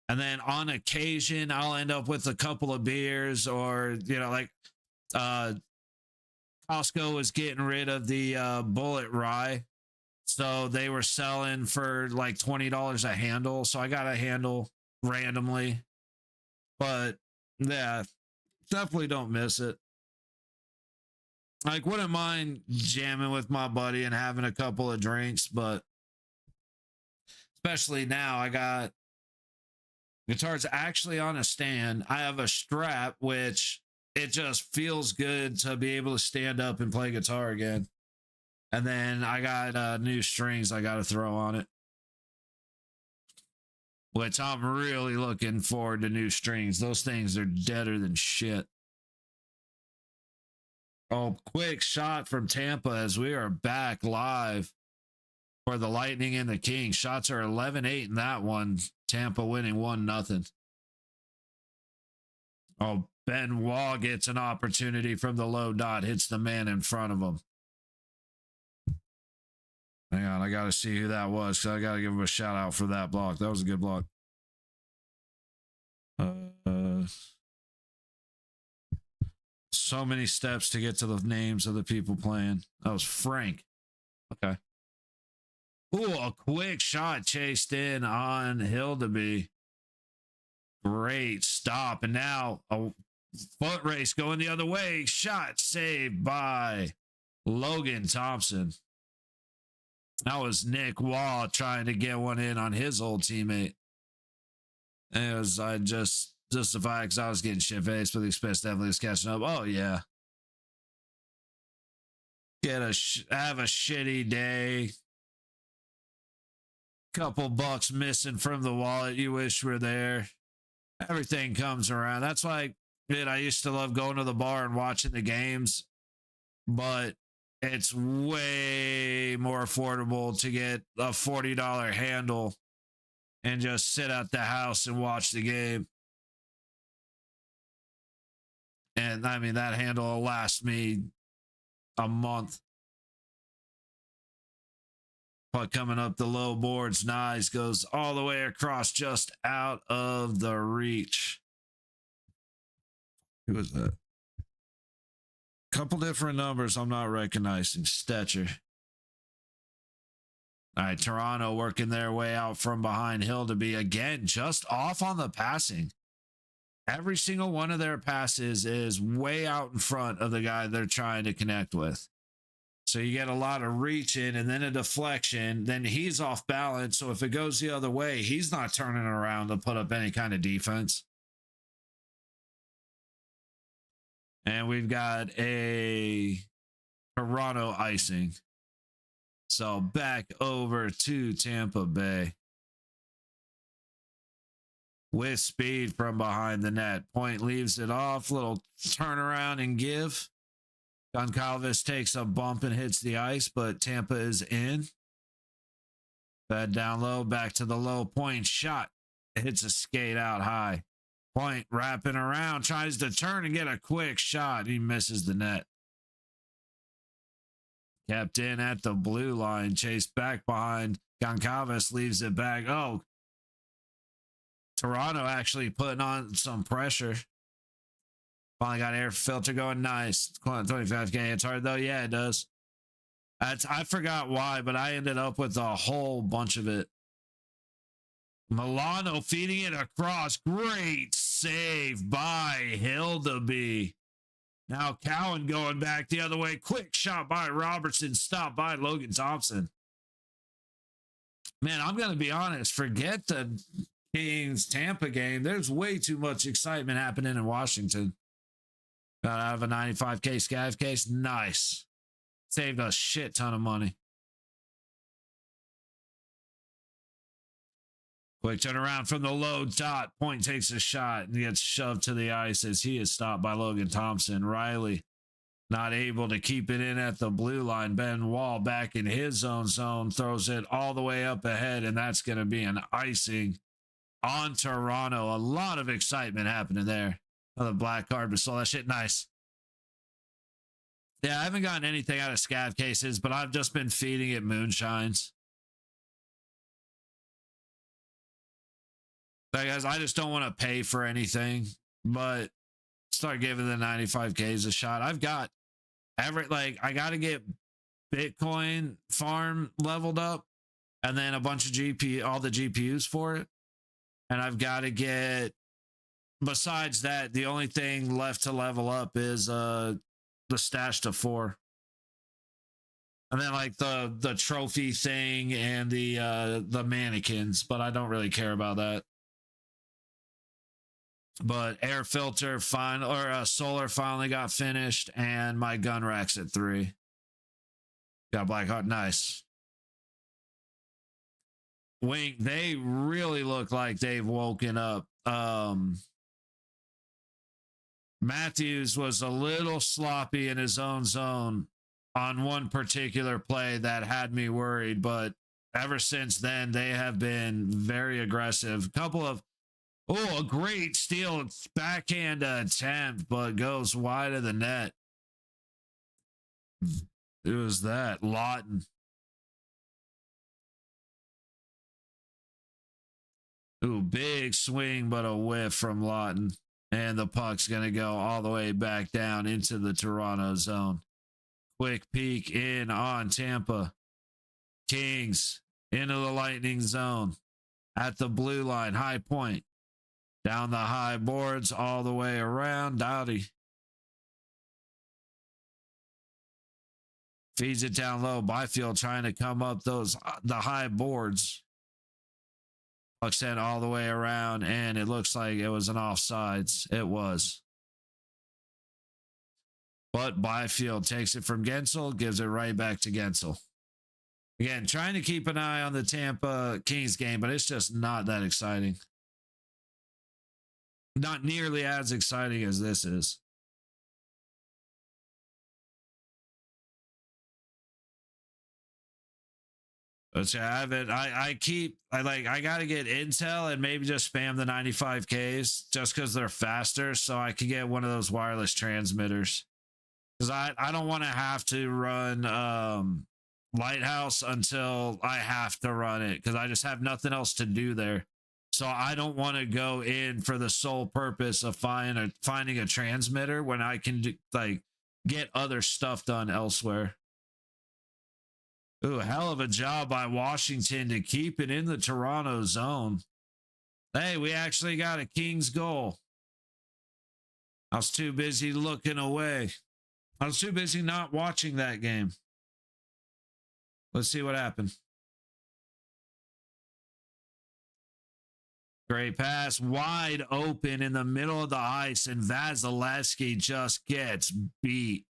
And then on occasion I'll end up with a couple of beers, or like Costco was getting rid of the Bullet Rye. So they were selling for like $20 a handle. So I got a handle randomly. But yeah, definitely don't miss it. Like, wouldn't mind jamming with my buddy and having a couple of drinks, but especially now, I got guitars actually on a stand. I have a strap, which it just feels good to be able to stand up and play guitar again. And then I got new strings I got to throw on it, which I'm really looking forward to new strings. Those things are deader than shit. Oh, quick shot from Tampa as we are back live for the Lightning and the Kings. Shots are 11-8 in that one. Tampa winning 1-0. Oh, Benoit gets an opportunity from the low dot, hits the man in front of him. Hang on, I got to see who that was, because I got to give him a shout out for that block. That was a good block. So many steps to get to the names of the people playing. That was Frank. Okay. Ooh, a quick shot chased in on Hildeby. Great stop. And now a foot race going the other way. Shot saved by Logan Thompson. That was Nick Wall trying to get one in on his old teammate. And it was just the fact because I was getting shit faced, but the Express definitely was catching up. Oh, yeah. Have a shitty day. Couple bucks missing from the wallet. You wish were there. Everything comes around. That's like, dude, I used to love going to the bar and watching the games, but it's way more affordable to get a $40 handle and just sit at the house and watch the game. And I mean, that handle will last me a month. But coming up the low boards, nice, goes all the way across, just out of the reach. Who was that? Couple different numbers I'm not recognizing. Stetcher. All right, Toronto working their way out from behind Hildeby again, just off on the passing. Every single one of their passes is way out in front of the guy they're trying to connect with. So you get a lot of reaching and then a deflection. Then he's off balance. So if it goes the other way, he's not turning around to put up any kind of defense. And we've got a Toronto icing. So back over to Tampa Bay. With speed from behind the net. Point leaves it off. Little turnaround and give. Goncalves takes a bump and hits the ice, but Tampa is in. Fed down low, back to the low point. Shot. Hits a skate out high. Point wrapping around. Tries to turn and get a quick shot. He misses the net. Kept in at the blue line. Chased back behind. Goncalves leaves it back. Oh, Toronto actually putting on some pressure. Finally got air filter going. Nice. 25K. It's hard though. Yeah, it does. I forgot why, but I ended up with a whole bunch of it. Milano feeding it across. Great save by Hildeby. Now Cowan going back the other way. Quick shot by Robertson. Stopped by Logan Thompson. Man, I'm going to be honest. Forget the Kings Tampa game. There's way too much excitement happening in Washington. Got out of a 95K scav case. Nice. Saved a shit ton of money. Quick turnaround from the low dot. Point takes a shot and gets shoved to the ice as he is stopped by Logan Thompson. Riley not able to keep it in at the blue line. Ben Wall back in his own zone. Throws it all the way up ahead, and that's going to be an icing on Toronto. A lot of excitement happening there. Another black card, but saw that shit. Nice. Yeah, I haven't gotten anything out of scav cases, but I've just been feeding it moonshines. Like, guys, I just don't want to pay for anything, but start giving the 95Ks a shot. I've got I got to get Bitcoin farm leveled up and then a bunch of all the GPUs for it. And I've got to get, besides that, the only thing left to level up is the stash to 4. And then like the trophy thing and the mannequins, but I don't really care about that. But air filter solar finally got finished, and my gun rack's at 3. Got black heart, nice. Wink, they really look like they've woken up. Matthews was a little sloppy in his own zone on one particular play that had me worried, but ever since then, they have been very aggressive. A great steal, backhand attempt, but goes wide of the net. It was that, Lawton. Ooh, big swing, but a whiff from Lawton. And the puck's going to go all the way back down into the Toronto zone. Quick peek in on Tampa. Kings into the Lightning zone. At the blue line, high point. Down the high boards, all the way around. Doughty feeds it down low. Byfield trying to come up the high boards. Puck sent all the way around, and it looks like it was an offsides. It was. But Byfield takes it from Gensel, gives it right back to Gensel. Again, trying to keep an eye on the Tampa Kings game, but it's just not that exciting. Not nearly as exciting as this is. But yeah, I got to get intel and maybe just spam the 95Ks just because they're faster, so I can get one of those wireless transmitters. Because I don't want to have to run Lighthouse until I have to run it, because I just have nothing else to do there. So I don't want to go in for the sole purpose of finding a transmitter when I can get other stuff done elsewhere. Ooh, hell of a job by Washington to keep it in the Toronto zone. Hey, we actually got a Kings goal. I was too busy looking away. I was too busy not watching that game. Let's see what happened. Great pass, wide open in the middle of the ice, and Vasilevsky just gets beat.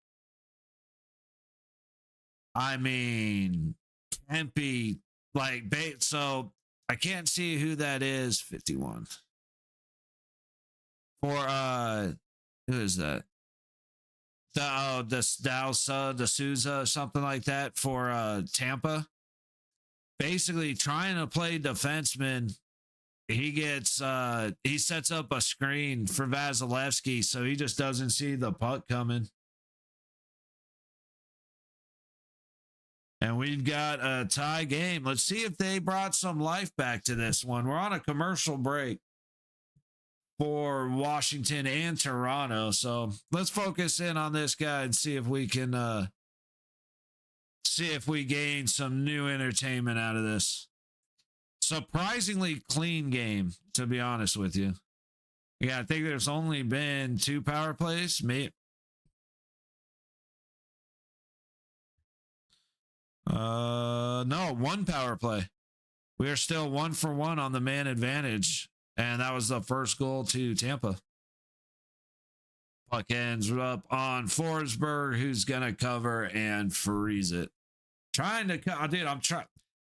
I mean, Kempe, so I can't see who that is. 51. For who is that? The Souza, something like that for Tampa. Basically trying to play defenseman. He sets up a screen for Vasilevsky, so he just doesn't see the puck coming. And we've got a tie game. Let's see if they brought some life back to this one. We're on a commercial break for Washington and Toronto. So let's focus in on this guy and see if we can gain some new entertainment out of this. Surprisingly clean game, to be honest with you. Yeah, I think there's only been 2 power plays. No, 1 power play. We are still 1 for 1 on the man advantage, and that was the first goal to Tampa. Puck ends up on Forsberg, who's gonna cover and freeze it. I'm trying.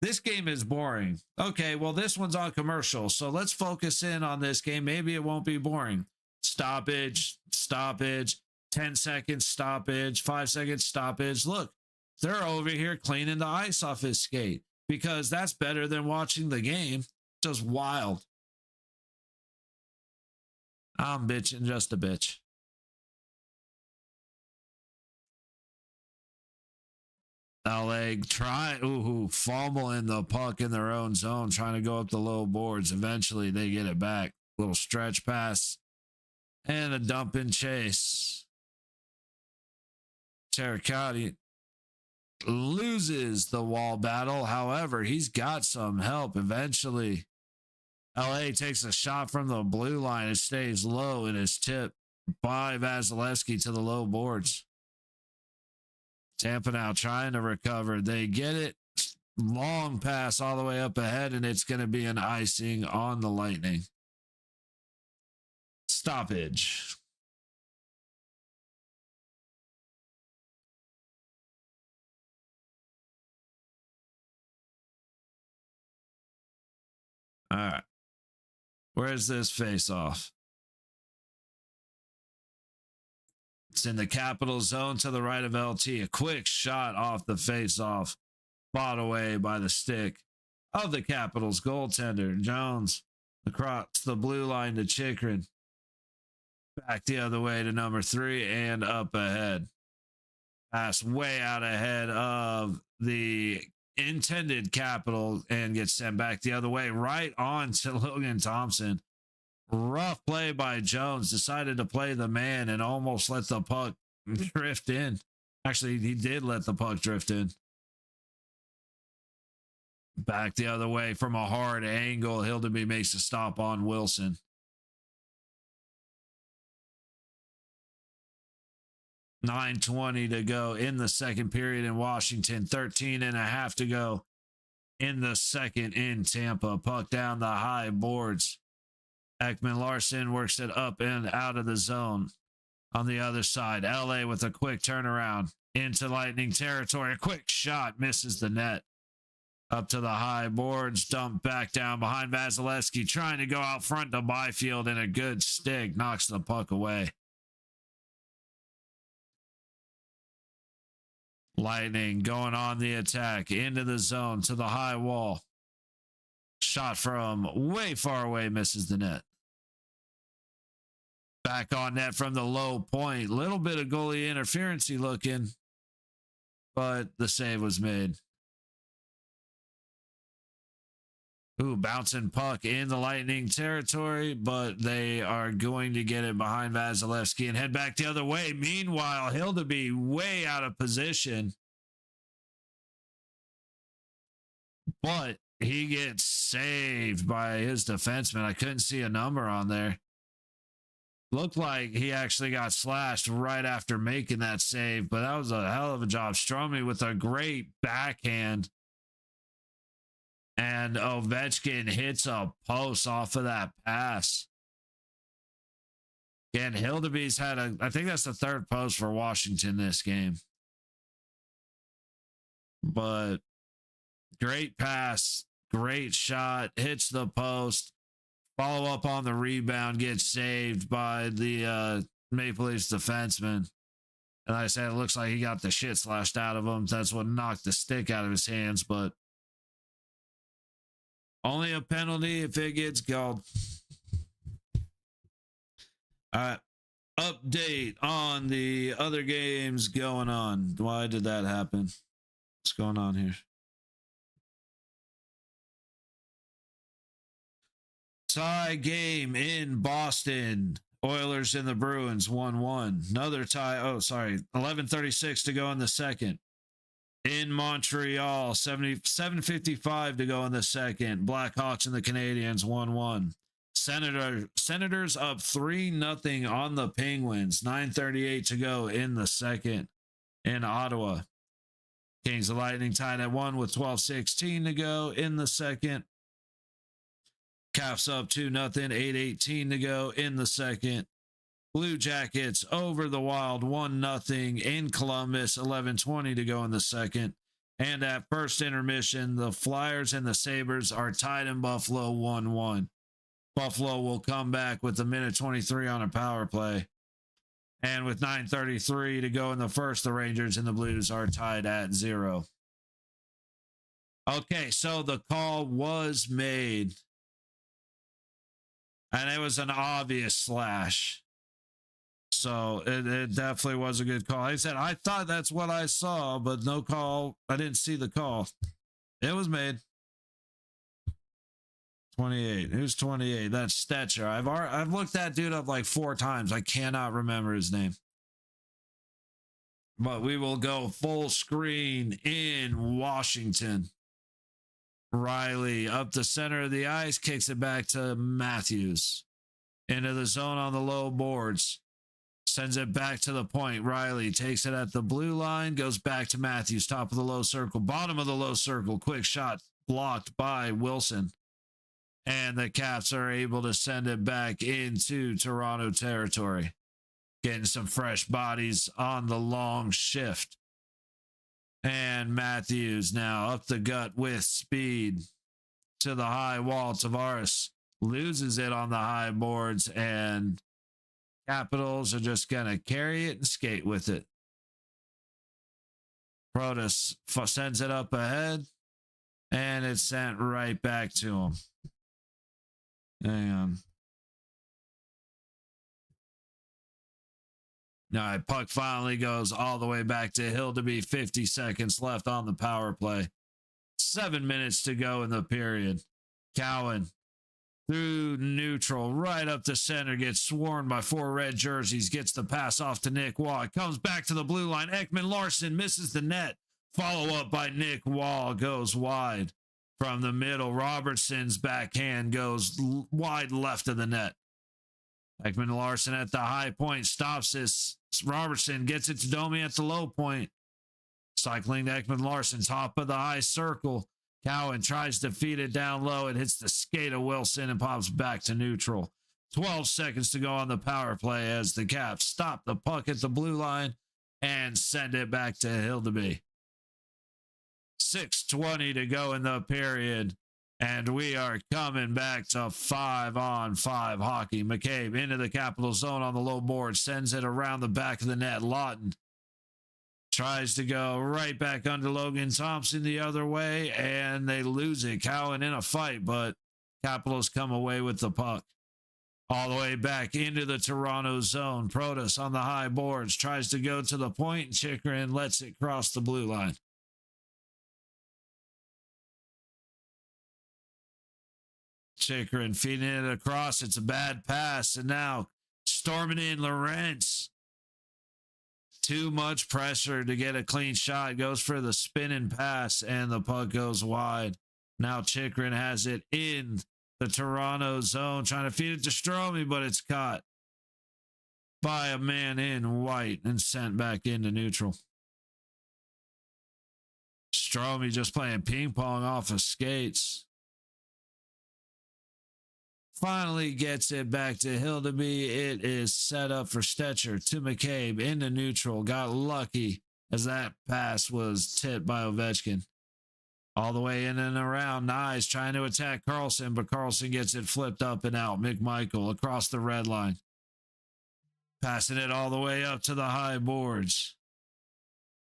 This game is boring. Okay, well, this one's on commercial, so let's focus in on this game. Maybe it won't be boring. Stoppage, 10 seconds stoppage, 5 seconds stoppage. Look, they're over here cleaning the ice off his skate, because that's better than watching the game. Just wild. I'm bitching just a bitch. LA fumbling the puck in their own zone, trying to go up the low boards. Eventually, they get it back. Little stretch pass and a dump and chase. Terracotta loses the wall battle. However, he's got some help eventually. LA takes a shot from the blue line. It stays low and is tipped by Vasilevsky to the low boards. Tampa now trying to recover. They get it. Long pass all the way up ahead, and it's going to be an icing on the Lightning. Stoppage. All right. Where's this face off? It's in the capital zone to the right of LT. A quick shot off the face off. Fought away by the stick of the Capitals goaltender. Jones across the blue line to Chikrin. Back the other way to number 3 and up ahead. Pass way out ahead of the intended Capital and gets sent back the other way right on to Logan Thompson. Rough play by Jones. Decided to play the man and almost let the puck drift in. Actually, he did let the puck drift in. Back the other way from a hard angle. Hildeby makes a stop on Wilson. .9:20 to go in the second period in Washington. 13 and a half to go in the second in Tampa. Puck down the high boards. Ekman Larson works it up and out of the zone. On the other side, LA with a quick turnaround into Lightning territory. A quick shot misses the net. Up to the high boards, dumped back down behind Vasilevsky, trying to go out front to Byfield, and a good stick knocks the puck away. Lightning going on the attack into the zone to the high wall. Shot from way far away, misses the net. Back on net from the low point. Little bit of goalie interference-y looking, but the save was made. Ooh, bouncing puck in the Lightning territory, but they are going to get it behind Vasilevsky and head back the other way. Meanwhile, Hildeby way out of position, but he gets saved by his defenseman. I couldn't see a number on there. Looked like he actually got slashed right after making that save, but that was a hell of a job. Stromey with a great backhand. And Ovechkin hits a post off of that pass. Again, Hildeby's had I think that's the third post for Washington this game. But great pass, great shot, hits the post. Follow up on the rebound, gets saved by the Maple Leafs defenseman. And like I said, it looks like he got the shit slashed out of him. That's what knocked the stick out of his hands, but only a penalty if it gets called. All right. Update on the other games going on. Why did that happen? What's going on here? Tie game in Boston. Oilers and the Bruins 1-1. Another tie. 11:36 to go in the second. In Montreal, 7:55 to go in the second. Blackhawks and the Canadiens 1-1. Senators up 3-0 on the Penguins. 9:38 to go in the second. In Ottawa, Kings of Lightning tied at 1 with 12:16 to go in the second. Caps up 2-0, 8:18 to go in the second. Blue Jackets over the Wild 1-0 in Columbus, 11:20 to go in the second. And at first intermission, the Flyers and the Sabres are tied in Buffalo 1-1. Buffalo will come back with a minute 23 on a power play. And with 9:33 to go in the first, the Rangers and the Blues are tied at 0. Okay, so the call was made. And it was an obvious slash. So it definitely was a good call. Like I said, I thought that's what I saw, but no call. I didn't see the call. It was made. 28. Who's 28? That's Stetcher. I've looked that dude up like 4 times. I cannot remember his name. But we will go full screen in Washington. Riley up the center of the ice, kicks it back to Matthews. Into the zone on the low boards. Sends it back to the point. Riley takes it at the blue line, goes back to Matthews, top of the low circle, bottom of the low circle. Quick shot blocked by Wilson. And the Caps are able to send it back into Toronto territory. Getting some fresh bodies on the long shift. And Matthews now up the gut with speed to the high wall. Tavares loses it on the high boards, and Capitals are just going to carry it and skate with it. Protas sends it up ahead, and it's sent right back to him. Hang on. All right, puck finally goes all the way back to Hildeby. 50 seconds left on the power play. 7 minutes to go in the period. Cowan through neutral, right up the center, gets swarmed by 4 red jerseys, gets the pass off to Nick Wall. It comes back to the blue line. Ekman Larson misses the net. Follow up by Nick Wall, goes wide from the middle. Robertson's backhand goes wide left of the net. Ekman Larson at the high point stops this. Robertson gets it to Domi at the low point. Cycling to Ekman Larson, top of the high circle. Cowan tries to feed it down low. It hits the skate of Wilson and pops back to neutral. 12 seconds to go on the power play as the Caps stop the puck at the blue line and send it back to Hildeby. 6:20 to go in the period, and we are coming back to 5-on-5 hockey. McCabe into the Capital zone on the low board, sends it around the back of the net. Lawton tries to go right back under Logan Thompson the other way, and they lose it. Cowan in a fight, but Capitals come away with the puck. All the way back into the Toronto zone. Protas on the high boards, tries to go to the point, and Chychrun lets it cross the blue line. Chychrun feeding it across. It's a bad pass, and now storming in Lorentz. Too much pressure to get a clean shot. Goes for the spinning pass, and the puck goes wide. Now Chychrun has it in the Toronto zone, trying to feed it to Strome, but it's caught by a man in white and sent back into neutral. Strome just playing ping pong off of skates. Finally gets it back to Hildeby. It is set up for Stetcher to McCabe into neutral. Got lucky as that pass was tipped by Ovechkin. All the way in and around. Nyes trying to attack Carlson, but Carlson gets it flipped up and out. McMichael across the red line. Passing it all the way up to the high boards.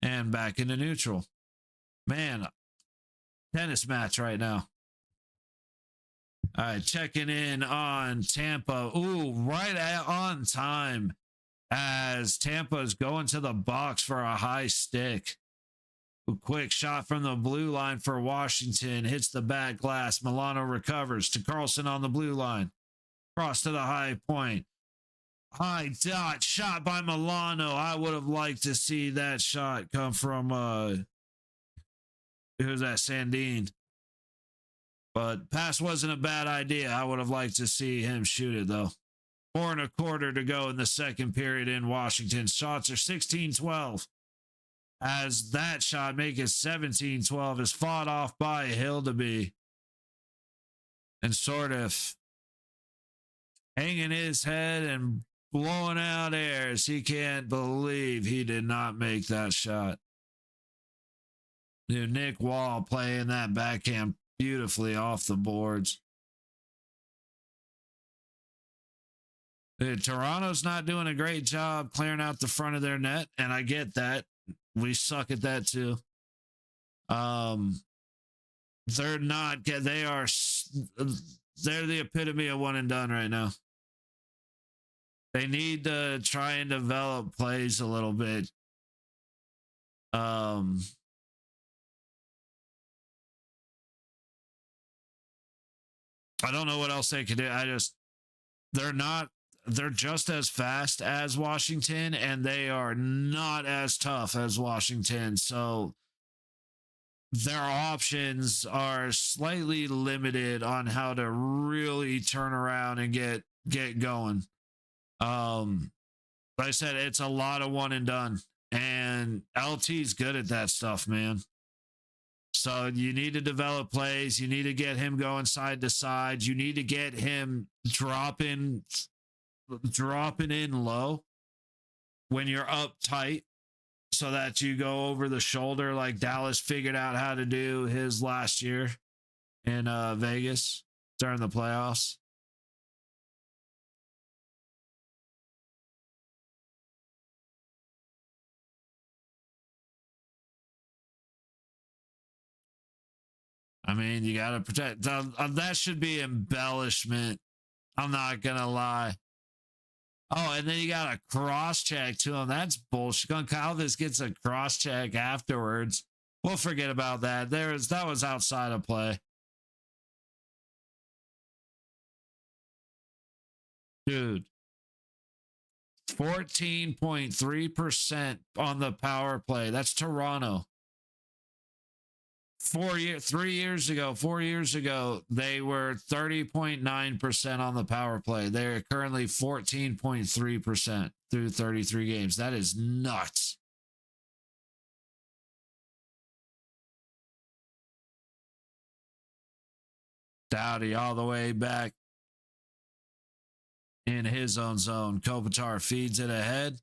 And back into neutral. Man, tennis match right now. All right, checking in on Tampa. Ooh, right on time as Tampa is going to the box for a high stick. A quick shot from the blue line for Washington. Hits the back glass. Milano recovers to Carlson on the blue line. Cross to the high point. High dot shot by Milano. I would have liked to see that shot come from, who's that, Sandin. But pass wasn't a bad idea. I would have liked to see him shoot it, though. 4 1/4 to go in the second period in Washington. Shots are 16-12. As that shot make it 17-12 is fought off by Hildeby. And sort of hanging his head and blowing out air as he can't believe he did not make that shot. Dude, Nick Wall playing that backhand beautifully off the boards. Toronto's not doing a great job clearing out the front of their net, and I get that. We suck at that too. They're not. They're the epitome of one and done right now. They need to try and develop plays a little bit. I don't know what else they could do. They're just as fast as Washington, and they are not as tough as Washington. So their options are slightly limited on how to really turn around and get going. Like I said, it's a lot of one and done. And LT's good at that stuff, man. So you need to develop plays. You need to get him going side to side. You need to get him dropping in low when you're up tight so that you go over the shoulder like Dallas figured out how to do his last year in Vegas during the playoffs. I mean, you got to protect. That should be embellishment. I'm not going to lie. Oh, and then you got a cross check to him. That's bullshit. Goncalves gets a cross check afterwards. We'll forget about that. That was outside of play. Dude. 14.3% on the power play. That's Toronto. 4 years ago, they were 30.9% on the power play. They're currently 14.3% through 33 games. That is nuts. Doughty all the way back in his own zone. Kopitar feeds it ahead.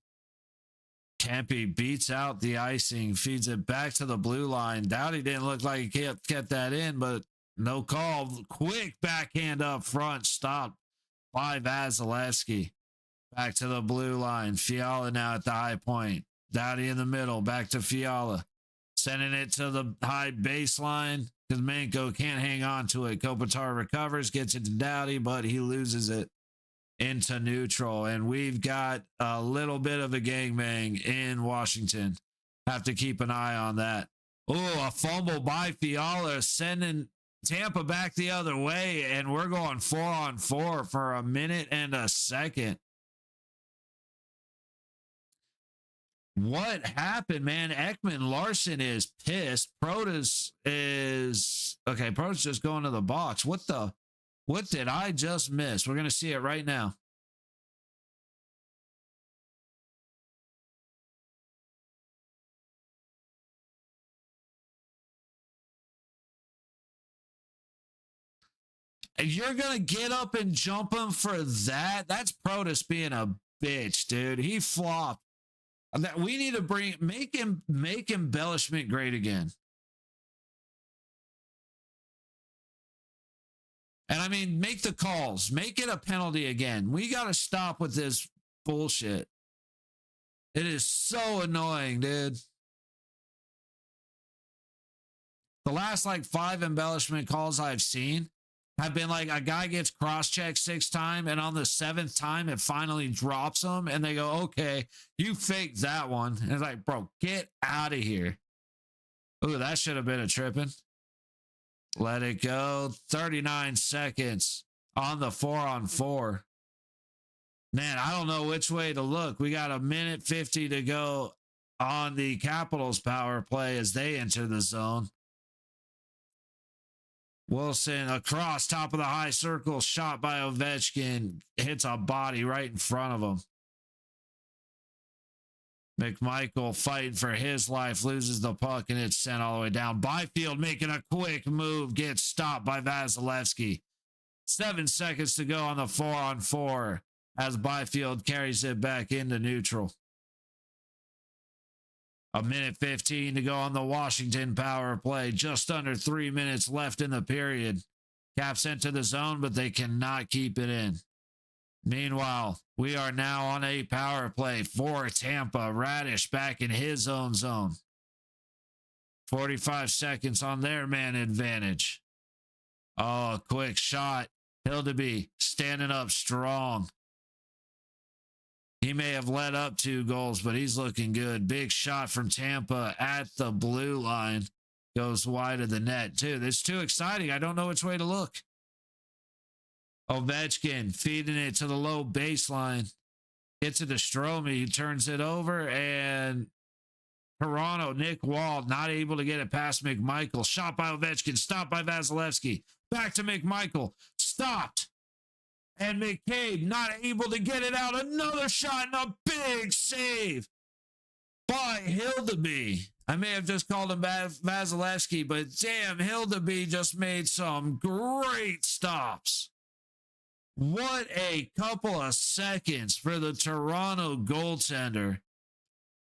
Campy beats out the icing, feeds it back to the blue line. Doughty didn't look like he kept that in, but no call. Quick backhand up front, stopped by Vasilevsky. Back to the blue line. Fiala now at the high point. Doughty in the middle, back to Fiala. Sending it to the high baseline. Kuzmenko can't hang on to it. Kopitar recovers, gets it to Doughty, but he loses it into neutral, and we've got a little bit of a gangbang in Washington. Have to keep an eye on that. Oh, a fumble by Fiala, sending Tampa back the other way, and we're going 4-on-4 for a minute and a second. What happened, man? Ekman Larson is pissed. Protas is okay. Protas just going to the box. What did I just miss? We're going to see it right now. And you're going to get up and jump him for that? That's Protas being a bitch, dude. He flopped. We need to make embellishment great again. And I mean, make the calls. Make it a penalty again. We got to stop with this bullshit. It is so annoying, dude. The last like 5 embellishment calls I've seen have been like a guy gets cross-checked 6 times, and on the 7th time, it finally drops him, and they go, okay, you faked that one. And it's like, bro, get out of here. Ooh, that should have been a tripping. Let it go. 39 seconds on the 4-on-4. Man, I don't know which way to look. We got a minute 50 to go on the Capitals power play as they enter the zone. Wilson across top of the high circle, shot by Ovechkin, hits a body right in front of him. McMichael fighting for his life, loses the puck, and it's sent all the way down. Byfield making a quick move, gets stopped by Vasilevsky. 7 seconds to go on the 4-on-4 as Byfield carries it back into neutral. A minute 15 to go on the Washington power play. Just under 3 minutes left in the period. Caps enter the zone, but they cannot keep it in. Meanwhile, we are now on a power play for Tampa. Radish back in his own zone. 45 seconds on their man advantage. Oh, quick shot. Hildeby standing up strong. He may have led up 2 goals, but he's looking good. Big shot from Tampa at the blue line. Goes wide of the net, too. It's too exciting. I don't know which way to look. Ovechkin feeding it to the low baseline. Gets it to Strome. He turns it over, and Toronto, Nick Wall, not able to get it past McMichael. Shot by Ovechkin. Stopped by Vasilevsky. Back to McMichael. Stopped. And McCabe not able to get it out. Another shot and a big save by Hildeby. I may have just called him Vasilevsky, but damn, Hildeby just made some great stops. What a couple of seconds for the Toronto goaltender.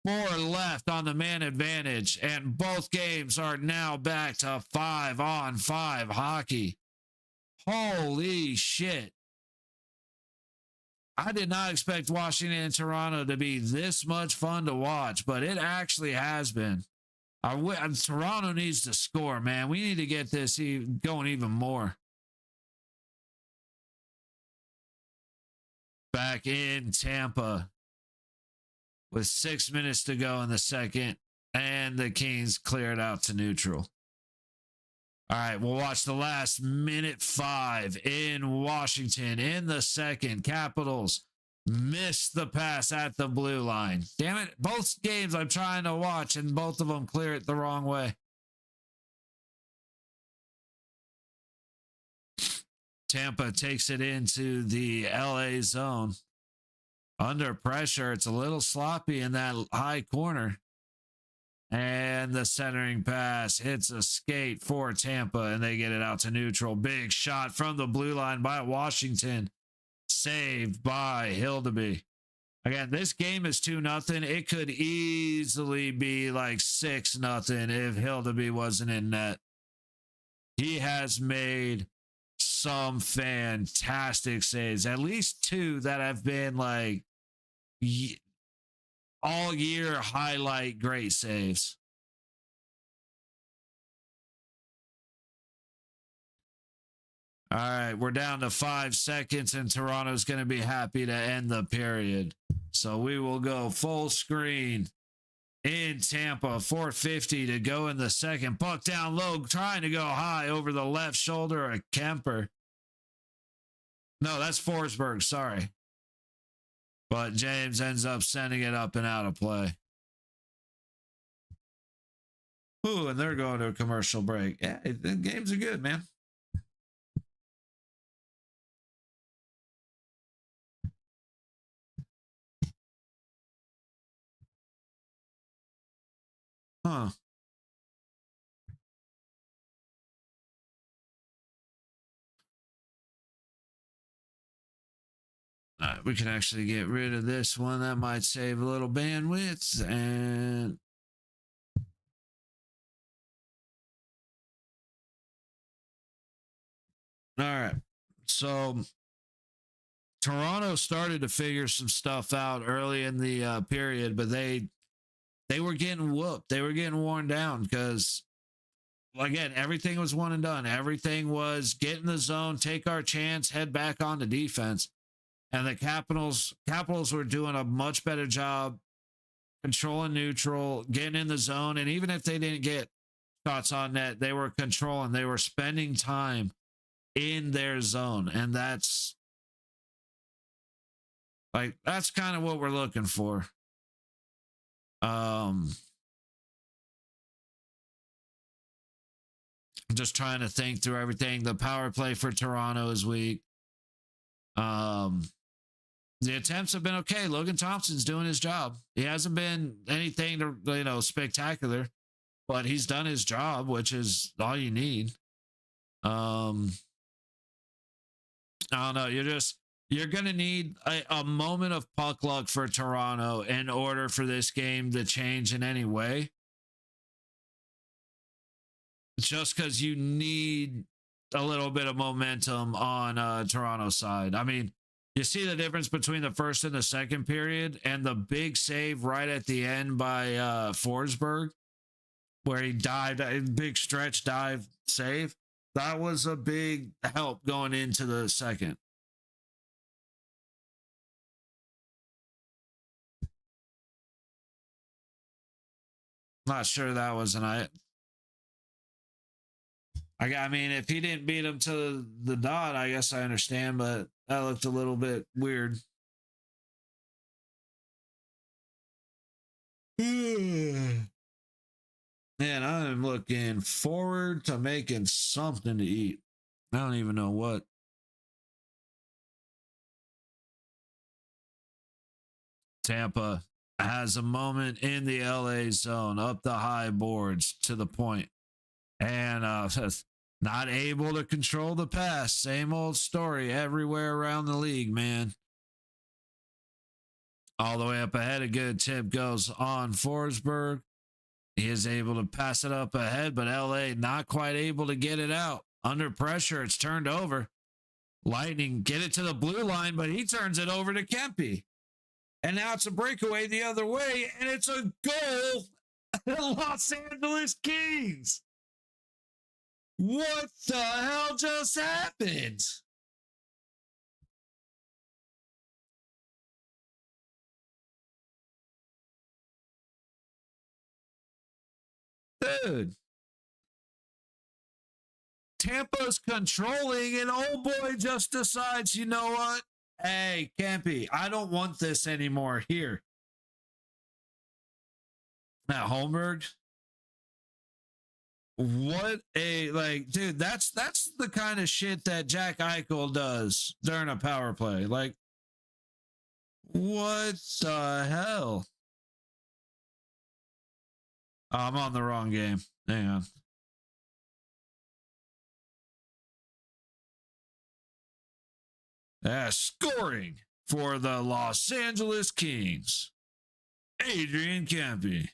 4 left on the man advantage, and both games are now back to 5-on-5 hockey. Holy shit. I did not expect Washington and Toronto to be this much fun to watch, but it actually has been. Toronto needs to score, man. We need to get this going even more. Back in Tampa with 6 minutes to go in the second, and the Kings cleared out to neutral. All right, we'll watch the last minute 5 in Washington in the second. Capitals missed the pass at the blue line. Damn it, both games I'm trying to watch, and both of them clear it the wrong way. Tampa takes it into the LA zone. Under pressure, it's a little sloppy in that high corner. And the centering pass hits a skate for Tampa, and they get it out to neutral. Big shot from the blue line by Washington. Saved by Hildeby. Again, this game is 2-0. It could easily be like 6-0 if Hildeby wasn't in net. He has made some fantastic saves. At least 2 that have been like all year highlight great saves. All right, we're down to 5 seconds, and Toronto's going to be happy to end the period. So we will go full screen in Tampa. 4:50 to go in the second. Puck down low, trying to go high over the left shoulder of Kemper. No, that's Forsberg, sorry. But James ends up sending it up and out of play. Ooh, and they're going to a commercial break. Yeah, the games are good, man. Huh. All right, we can actually get rid of this one. That might save a little bandwidth. And all right. So Toronto started to figure some stuff out early in the period, but they were getting whooped. They were getting worn down because, again, everything was one and done. Everything was get in the zone, take our chance, head back on to defense. And the Capitals were doing a much better job controlling neutral, getting in the zone. And even if they didn't get shots on net, they were controlling. They were spending time in their zone. And that's kind of what we're looking for. I'm just trying to think through everything. The power play for Toronto is weak. The attempts have been okay. Logan Thompson's doing his job. He hasn't been anything to, spectacular, but he's done his job, which is all you need. I don't know. You're going to need a moment of puck luck for Toronto in order for this game to change in any way. Just because you need a little bit of momentum on Toronto's side. I mean, you see the difference between the first and the second period, and the big save right at the end by Forsberg, where he dived, big stretch dive save. That was a big help going into the second. Not sure that was an I mean, if he didn't beat him to the dot, I guess I understand, but that looked a little bit weird. Man, I'm looking forward to making something to eat. I don't even know what. Tampa has a moment in the LA zone up the high boards to the point, and not able to control the pass. Same old story everywhere around the league, man. All the way up ahead, a good tip goes on Forsberg. He is able to pass it up ahead, but LA not quite able to get it out. Under pressure, it's turned over. Lightning get it to the blue line, but he turns it over to Kempe. And now it's a breakaway the other way, and it's a goal. The Los Angeles Kings. What the hell just happened? Dude. Tampa's controlling, and old boy just decides, you know what? Hey, Kempe, I don't want this anymore. Here. Now, Holmberg. What a, like, dude, that's the kind of shit that Jack Eichel does during a power play. Like, what the hell? Oh, I'm on the wrong game. Hang on. Scoring for the Los Angeles Kings. Adrian Kempe.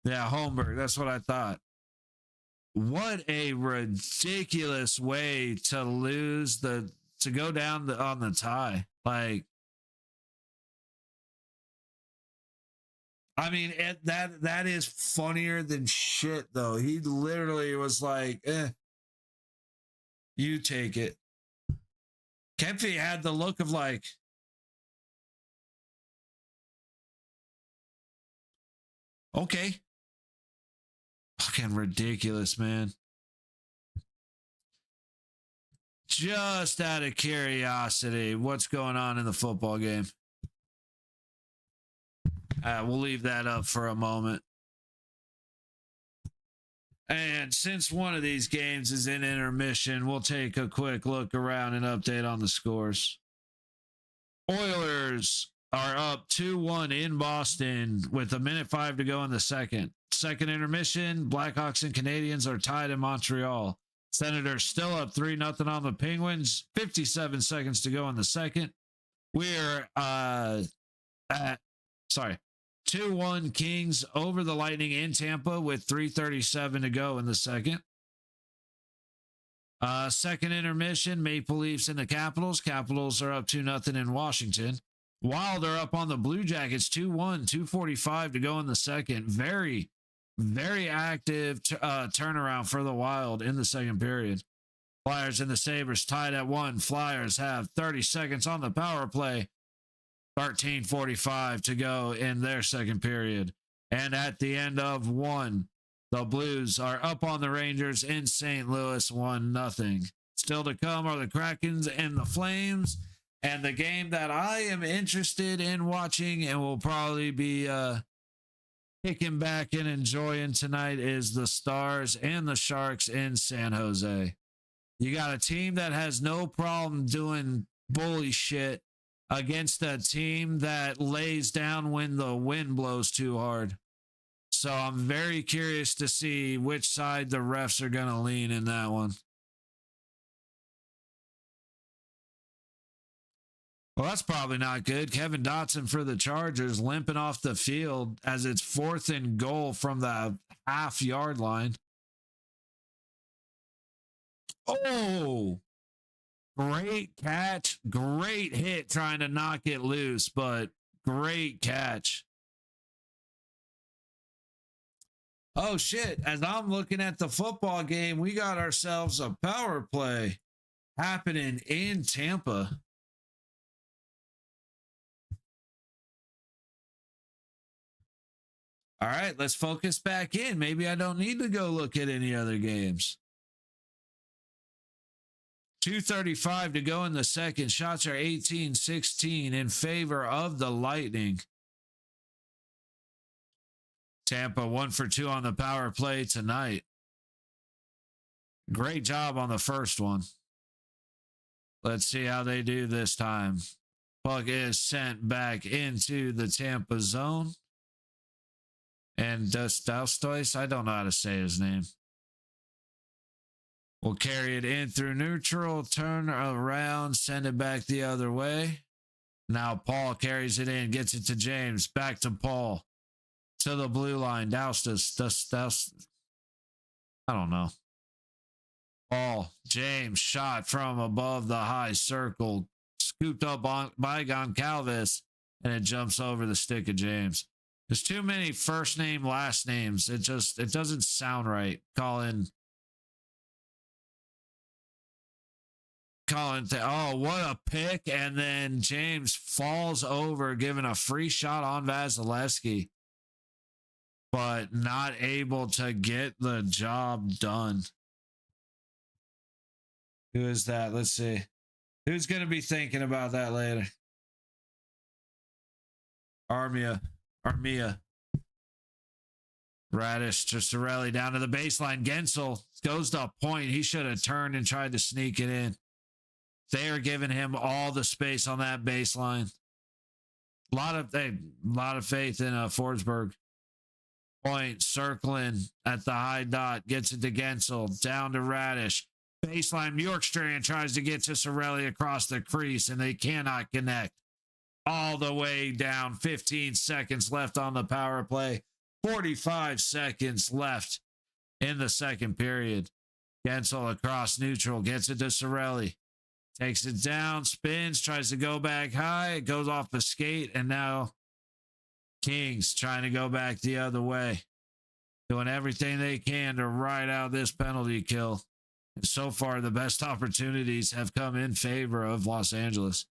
Yeah, Holmberg. That's what I thought. What a ridiculous way to lose to go down on the tie. Like, I mean, that is funnier than shit, though. He literally was like, you take it. Kempe had the look of like, okay. Fucking ridiculous, man. Just out of curiosity, what's going on in the football game? We'll leave that up for a moment. And since one of these games is in intermission, we'll take a quick look around and update on the scores. Oilers are up 2-1 in Boston with 1:05 to go in the second. Second intermission, Blackhawks and Canadiens are tied in Montreal. Senators still up 3-0 on the Penguins. 57 seconds to go in the second. We're at 2-1 Kings over the Lightning in Tampa with 3:37 to go in the second. Second intermission, Maple Leafs and the Capitals. Capitals are up 2-0 in Washington. Wild are up on the Blue Jackets 2-1, 2:45 to go in the second. Very, very active turnaround for the Wild in the second period. Flyers and the Sabres tied at 1. Flyers have 30 seconds on the power play. 13:45 to go in their second period. And at the end of 1, the Blues are up on the Rangers in St. Louis 1-0. Still to come are the Krakens and the Flames. And the game that I am interested in watching and will probably be kicking back and enjoying tonight is the Stars and the Sharks in San Jose. You got a team that has no problem doing bully shit against a team that lays down when the wind blows too hard. So I'm very curious to see which side the refs are going to lean in that one. Well, that's probably not good. Kevin Dotson for the Chargers limping off the field as it's 4th and goal from the half-yard line. Oh, great catch. Great hit trying to knock it loose, but great catch. Oh, shit. As I'm looking at the football game, we got ourselves a power play happening in Tampa. All right, let's focus back in. Maybe I don't need to go look at any other games. 2:35 to go in the second. Shots are 18-16 in favor of the Lightning. Tampa 1 for 2 on the power play tonight. Great job on the first one. Let's see how they do this time. Puck is sent back into the Tampa zone. And Dostois, I don't know how to say his name. We'll carry it in through neutral, turn around, send it back the other way. Now Paul carries it in, gets it to James, back to Paul, to the blue line. Doustas. I don't know. Paul, James, shot from above the high circle, scooped up by Goncalves, and it jumps over the stick of James. There's too many first name, last names. It doesn't sound right. Colin, oh, what a pick. And then James falls over, giving a free shot on Vasilevsky, but not able to get the job done. Who is that? Let's see. Who's going to be thinking about that later? Armia. Radish to Cirelli down to the baseline. Gensel goes to a point. He should have turned and tried to sneak it in. They are giving him all the space on that baseline. A lot of faith in Forsberg. Point circling at the high dot. Gets it to Gensel. Down to Radish. Baseline. Bjorkstrand tries to get to Cirelli across the crease, and they cannot connect. All the way down. 15 seconds left on the power play. 45 seconds left in the second period. Gensel across neutral. Gets it to Cirelli. Takes it down. Spins. Tries to go back high. It goes off the skate. And now Kings trying to go back the other way. Doing everything they can to ride out this penalty kill. And so far, the best opportunities have come in favor of Los Angeles.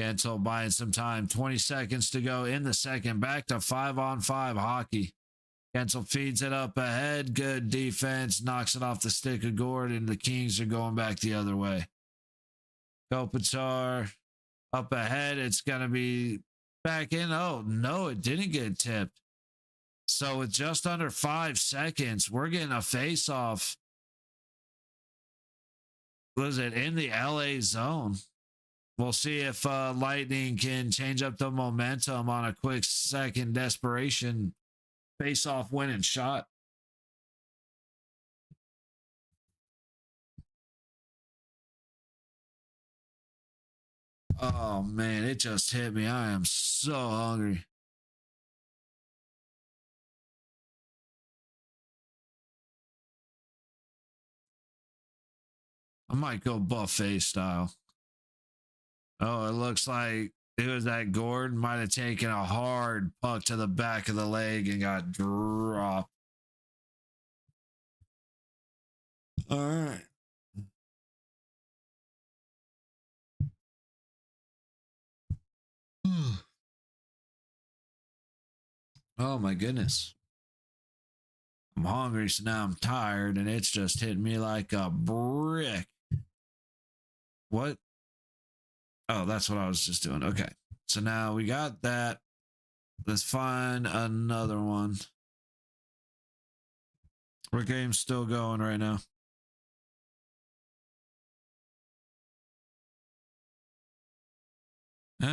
Gensel buying some time. 20 seconds to go in the second. Back to 5-on-5 hockey. Gensel feeds it up ahead. Good defense. Knocks it off the stick of Gord, and the Kings are going back the other way. Kopitar up ahead. It's going to be back in. Oh, no, it didn't get tipped. So with just under 5 seconds, we're getting a face-off. Was it in the LA zone? We'll see if Lightning can change up the momentum on a quick second desperation face-off winning shot. Oh, man, it just hit me. I am so hungry. I might go buffet style. Oh, it looks like it was that Gordon might have taken a hard puck to the back of the leg and got dropped. All right. Oh, my goodness. I'm hungry, so now I'm tired, and it's just hitting me like a brick. What? Oh, that's what I was just doing. Okay. So now we got that. Let's find another one. Our game's still going right now.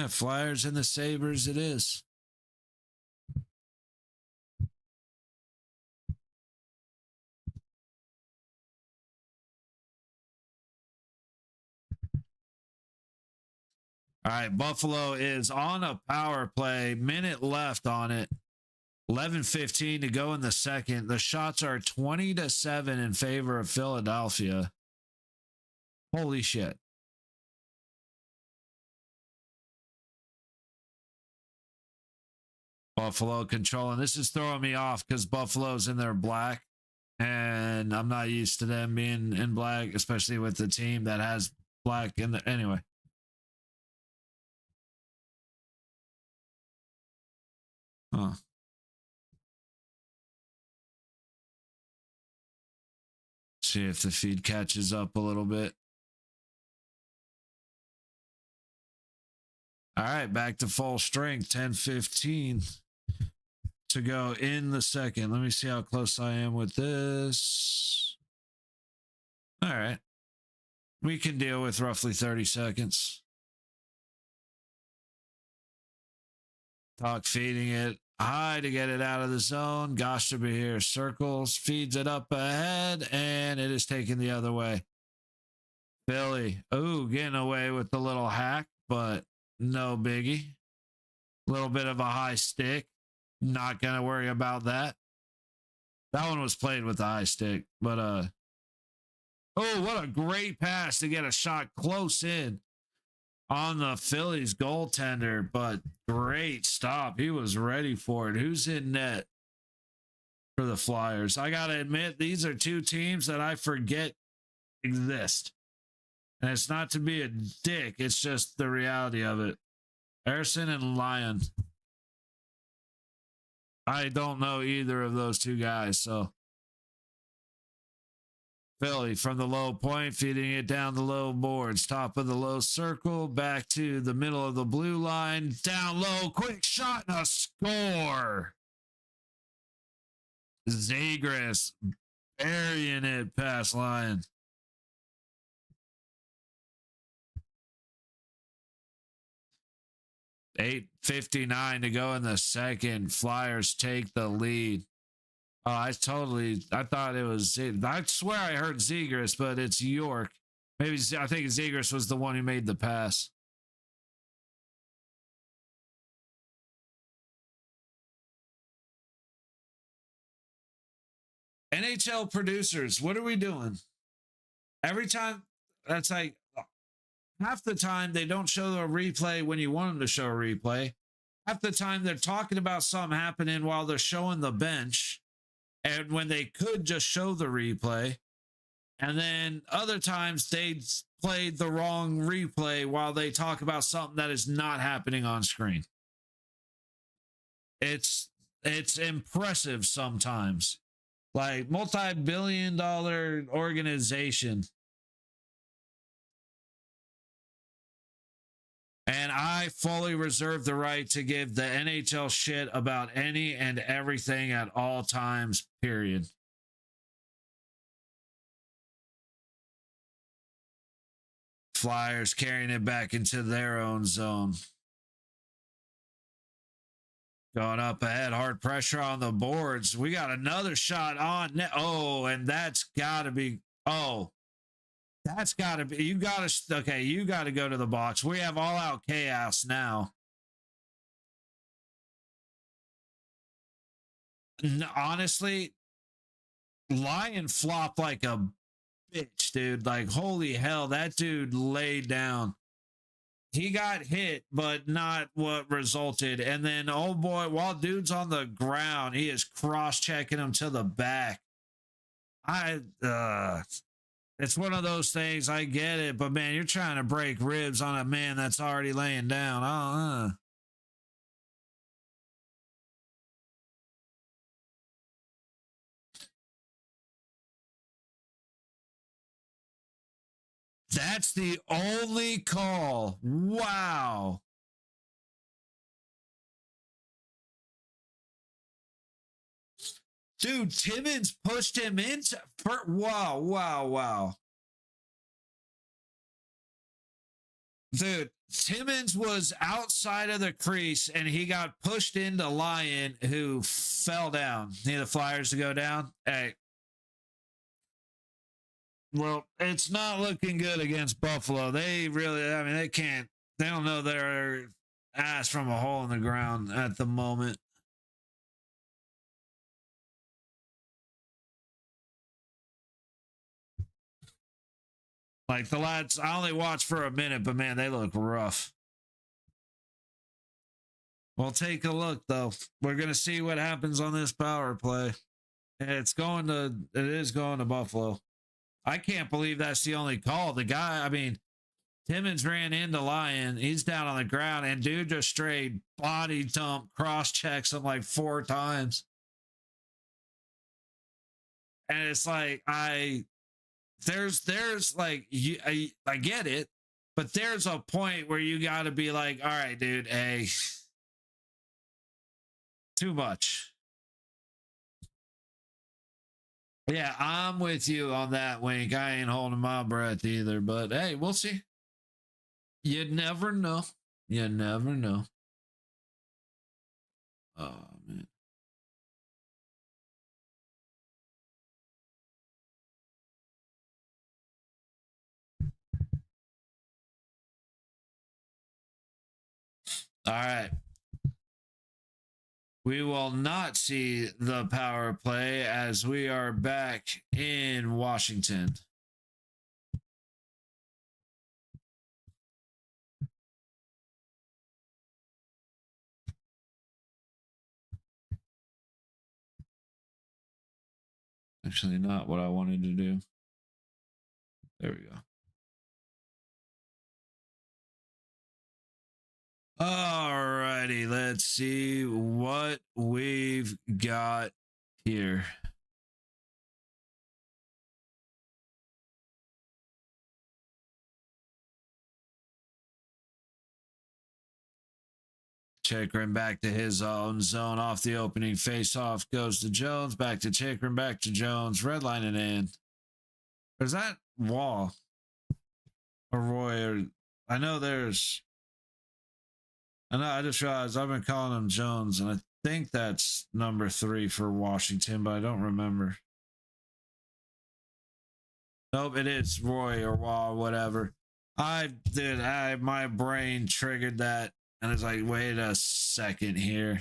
Flyers and the Sabres it is. All right, Buffalo is on a power play. Minute left on it. 11:15 to go in the second. The shots are 20-7 in favor of Philadelphia. Holy shit. Buffalo controlling. This is throwing me off because Buffalo's in their black. And I'm not used to them being in black, especially with the team that has black in the. Anyway. Huh. See if the feed catches up a little bit. All right, back to full strength. 10:15 to go in the second. Let me see how close I am with this. All right. We can deal with roughly 30 seconds. Talk feeding it high to get it out of the zone. Gosh to be here. Circles, feeds it up ahead, and it is taken the other way. Philly. Ooh, getting away with the little hack, but no biggie. Little bit of a high stick. Not going to worry about that. That one was played with the high stick, but oh, what a great pass to get a shot close in on the Phillies goaltender, but great stop. He was ready for it. Who's in net for the Flyers? I got to admit, these are two teams that I forget exist. And it's not to be a dick, it's just the reality of it. Harrison and Lyon. I don't know either of those two guys, so. Philly from the low point, feeding it down the low boards. Top of the low circle, back to the middle of the blue line. Down low, quick shot and a score. Zegras burying it past line. 8:59 to go in the second. Flyers take the lead. Oh, I thought it was, I swear I heard Zegras, but it's York. Maybe, I think Zegras was the one who made the pass. NHL producers, what are we doing? Every time, that's like, half the time they don't show a replay when you want them to show a replay. Half the time they're talking about something happening while they're showing the bench. And when they could just show the replay. And then other times they played the wrong replay while they talk about something that is not happening on screen. It's impressive sometimes. Like multi-billion-dollar organization. And I fully reserve the right to give the NHL shit about any and everything at all times, period. Flyers carrying it back into their own zone. Going up ahead, hard pressure on the boards. We got another shot on net. Oh, and that's got to be, oh. That's got to be, you got to, okay, you got to go to the box. We have all out chaos now. Honestly, Lyon flopped like a bitch, dude. Like, holy hell, that dude laid down. He got hit, but not what resulted. And then, oh boy, while dude's on the ground, he is cross-checking him to the back. It's one of those things, I get it, but man, you're trying to break ribs on a man that's already laying down. That's the only call. Wow. Dude, Timmins pushed him into, wow. Dude, Timmins was outside of the crease and he got pushed into Lyon, who fell down. Need the Flyers to go down? Hey. Well, it's not looking good against Buffalo. They really, I mean, they don't know their ass from a hole in the ground at the moment. Like the lads, I only watched for a minute, but man, they look rough. We'll take a look, though. We're going to see what happens on this power play. It is going to Buffalo. I can't believe that's the only call. The guy, I mean, Timmins ran into Lyon. He's down on the ground, and dude just straight body dump, cross checks him like 4 times. And it's like, there's like, I get it, but there's a point where you got to be like, all right, dude, hey, too much. Yeah, I'm with you on that, Wink. I ain't holding my breath either, but hey, we'll see. You never know. You never know. Oh, man. All right. We will not see the power play as we are back in Washington. Actually, not what I wanted to do. There we go. Alrighty, let's see what we've got here. Chikrin back to his own zone off the opening face-off. Goes to Jones, back to Chikrin, back to Jones. Red line it in. Is that Wall? Or Roy? Or, I know there's... I know, I just realized I've been calling him Jones, and I think that's number 3 for Washington, but I don't remember. Nope, it is Roy or Wall, whatever. My brain triggered that. And it's like, wait a second here.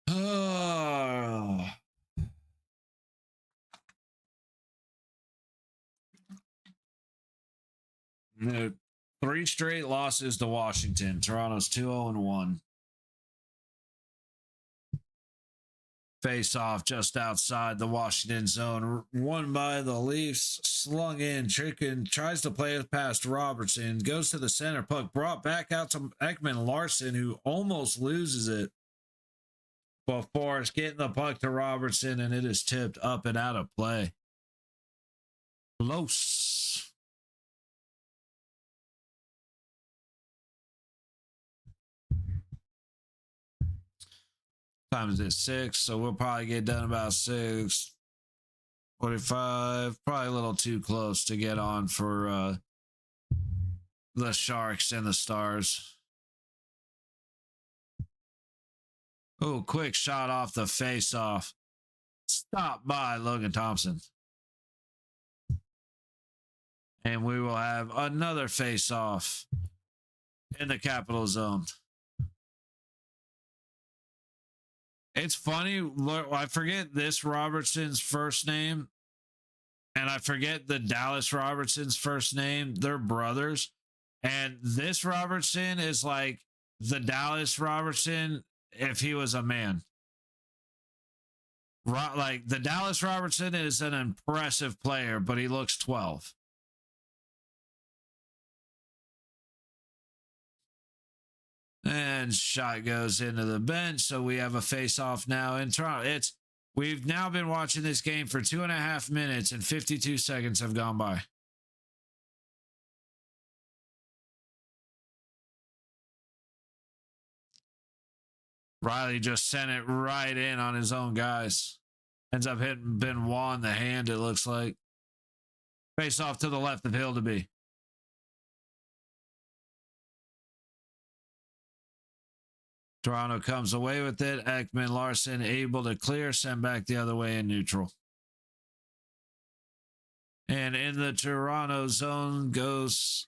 Oh. No, 3 straight losses to Washington. Toronto's 2-0-1. Face off just outside the Washington zone. Won by the Leafs. Slung in. Chicken tries to play it past Robertson. Goes to the center. Puck brought back out to Ekman Larson, who almost loses it before it's getting the puck to Robertson, and it is tipped up and out of play. Close. Time is at 6, so we'll probably get done about 6:45. Probably a little too close to get on for the Sharks and the Stars. Oh, quick shot off the face-off. Stopped by Logan Thompson. And we will have another face-off in the Capital Zone. It's funny, I forget this Robertson's first name, and I forget the Dallas Robertson's first name. They're brothers. And this Robertson is like the Dallas Robertson if he was a man. Like the Dallas Robertson is an impressive player, but he looks 12. And shot goes into the bench. So we have a face-off now in Toronto. We've now been watching this game for 2.5 minutes and 52 seconds have gone by. Riley just sent it right in on his own guys. Ends up hitting Benoit in the hand, it looks like. Face off to the left of Hildeby. Toronto comes away with it. Ekman Larson able to clear, send back the other way in neutral. And in the Toronto zone goes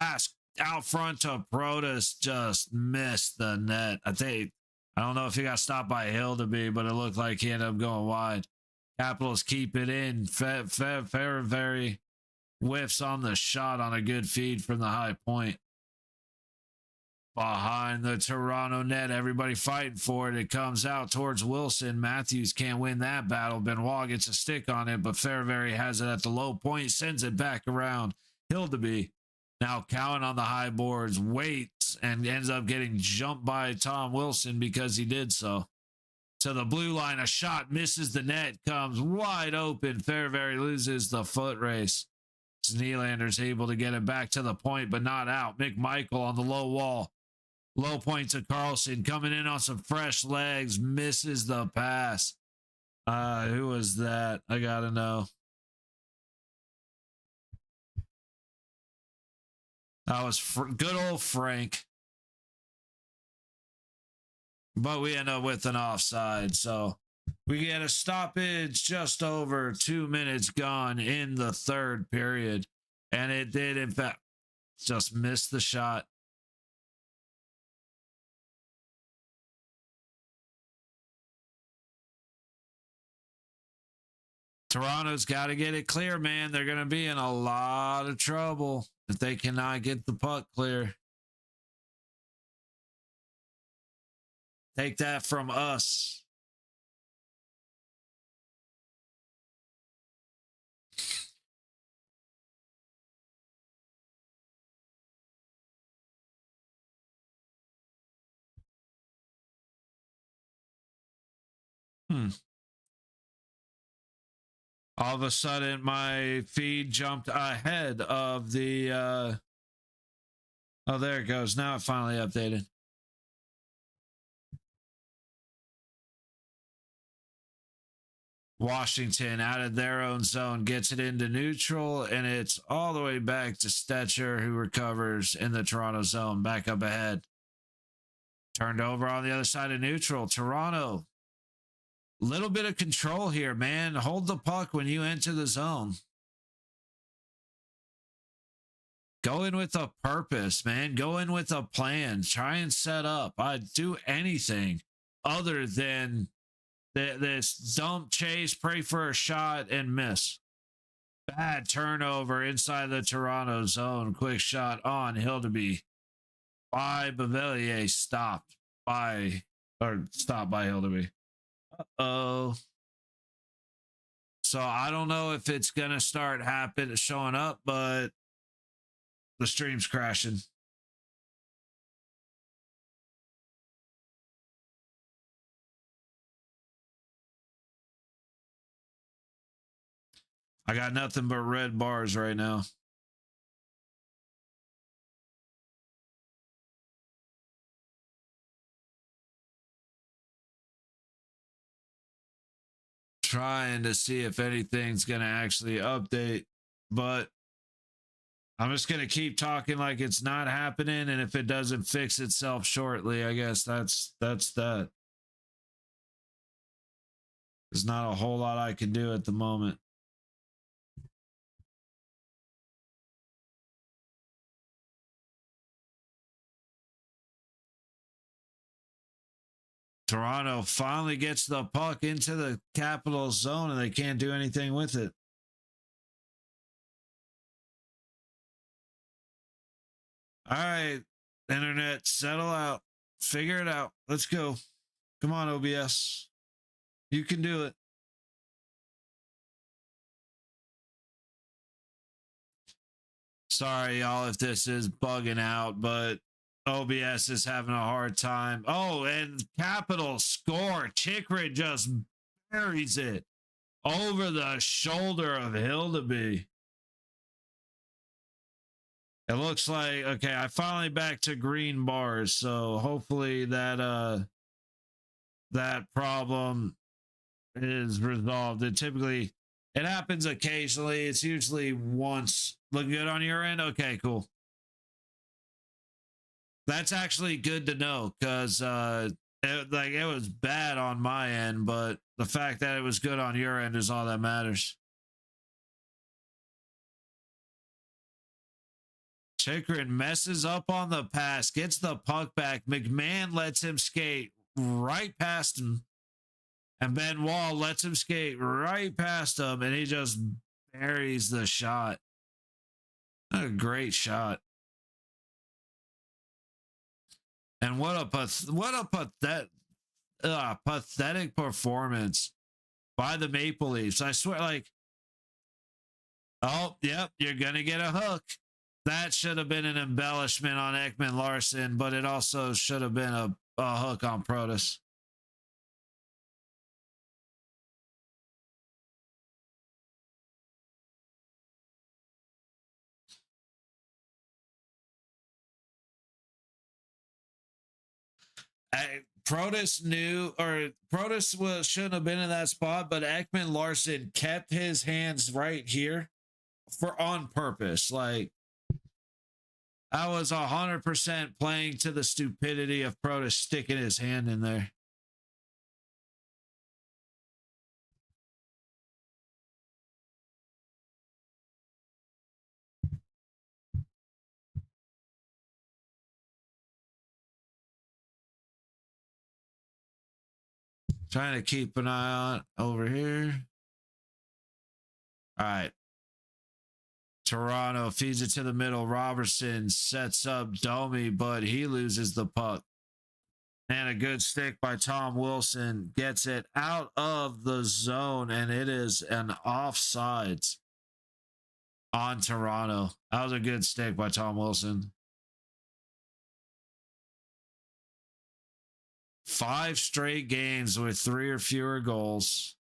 pass out front to Protas, just missed the net. I don't know if he got stopped by Hildeby, but it looked like he ended up going wide. Capitals keep it in. Very whiffs on the shot on a good feed from the high point. Behind the Toronto net, everybody fighting for it. It comes out towards Wilson. Matthews can't win that battle. Benoit gets a stick on it, but Fairbury has it at the low point, sends it back around. Hildeby now Cowan on the high boards, waits, and ends up getting jumped by Tom Wilson because he did so. To the blue line, a shot misses the net, comes wide open. Fairbury loses the foot race. Nylander's able to get it back to the point, but not out. McMichael on the low wall. Low point to Carlson, coming in on some fresh legs, misses the pass. Who was that? I gotta know. That was good old Frank. But we end up with an offside. So we get a stoppage just over 2 minutes gone in the third period. And it did, in fact, just miss the shot. Toronto's got to get it clear, man. They're going to be in a lot of trouble if they cannot get the puck clear. Take that from us. All of a sudden, my feed jumped ahead of the... Oh, there it goes. Now it finally updated. Washington out of their own zone gets it into neutral, and it's all the way back to Stetcher, who recovers in the Toronto zone. Back up ahead. Turned over on the other side of neutral. Toronto. Little bit of control here, man. Hold the puck when you enter the zone. Go in with a purpose, man. Go in with a plan. Try and set up. I'd do anything other than this dump chase, pray for a shot, and miss. Bad turnover inside the Toronto zone. Quick shot on Hildeby by Bavelier. Stopped by Hildeby. Uh-oh. So I don't know if it's going to start showing up, but the stream's crashing. I got nothing but red bars right now. Trying to see if anything's going to actually update, but I'm just going to keep talking like it's not happening, and if it doesn't fix itself shortly, I guess that's that. There's not a whole lot I can do at the moment. Toronto finally gets the puck into the Capital zone, and they can't do anything with it. All right, internet, settle out. Figure it out. Let's go. Come on, OBS. You can do it. Sorry, y'all, if this is bugging out, but OBS is having a hard time. Oh, and Capital score. Chikrin just buries it over the shoulder of Hildeby. It looks like, okay, I finally back to green bars, so hopefully that problem is resolved. It happens occasionally. It's usually once. Look good on your end? Okay, cool. That's actually good to know, because it was bad on my end, but the fact that it was good on your end is all that matters. Chikrin messes up on the pass, gets the puck back. McMahon lets him skate right past him. And Ben Wall lets him skate right past him, and he just buries the shot. A great shot. And what a pathetic performance by the Maple Leafs. I swear, like, oh, yep, you're going to get a hook. That should have been an embellishment on Ekman Larson, but it also should have been a hook on Protas. Protus knew, or Protus shouldn't have been in that spot, but Ekman Larson kept his hands right here for on purpose. Like, I was 100% playing to the stupidity of Protus sticking his hand in there. Trying to keep an eye on over here. All right. Toronto feeds it to the middle. Robertson sets up Domi, but he loses the puck. And a good stick by Tom Wilson gets it out of the zone, and it is an offsides on Toronto. That was a good stick by Tom Wilson. 5 straight games with 3 or fewer goals.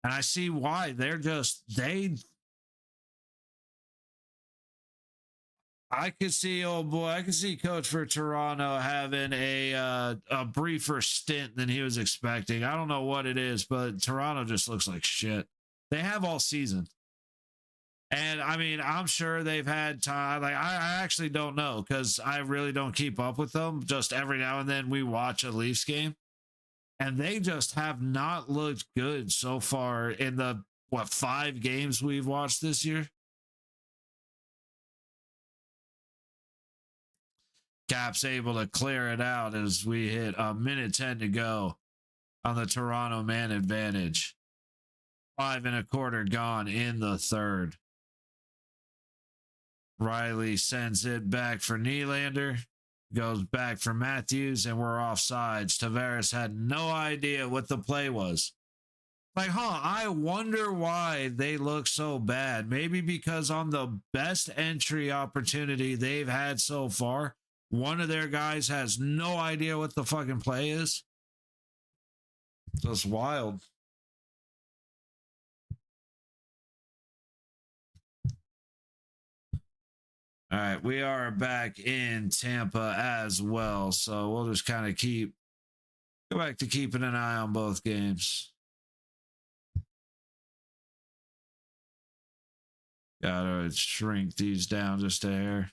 And I see why. I could see, oh boy, I could see coach for Toronto having a briefer stint than he was expecting. I don't know what it is, but Toronto just looks like shit. They have all season. And I mean, I'm sure they've had time. Like, I actually don't know because I really don't keep up with them. Just every now and then we watch a Leafs game, and they just have not looked good so far in the 5 games we've watched this year. Cap's able to clear it out as we hit a minute 10 to go on the Toronto man advantage. 5 1/4 gone in the third. Riley sends it back for Nylander, goes back for Matthews, and we're offsides. Tavares had no idea what the play was. Like, I wonder why they look so bad. Maybe because on the best entry opportunity they've had so far, one of their guys has no idea what the fucking play is. That's wild. All right, we are back in Tampa as well, so we'll just kind of go back to keeping an eye on both games. Gotta shrink these down just a hair.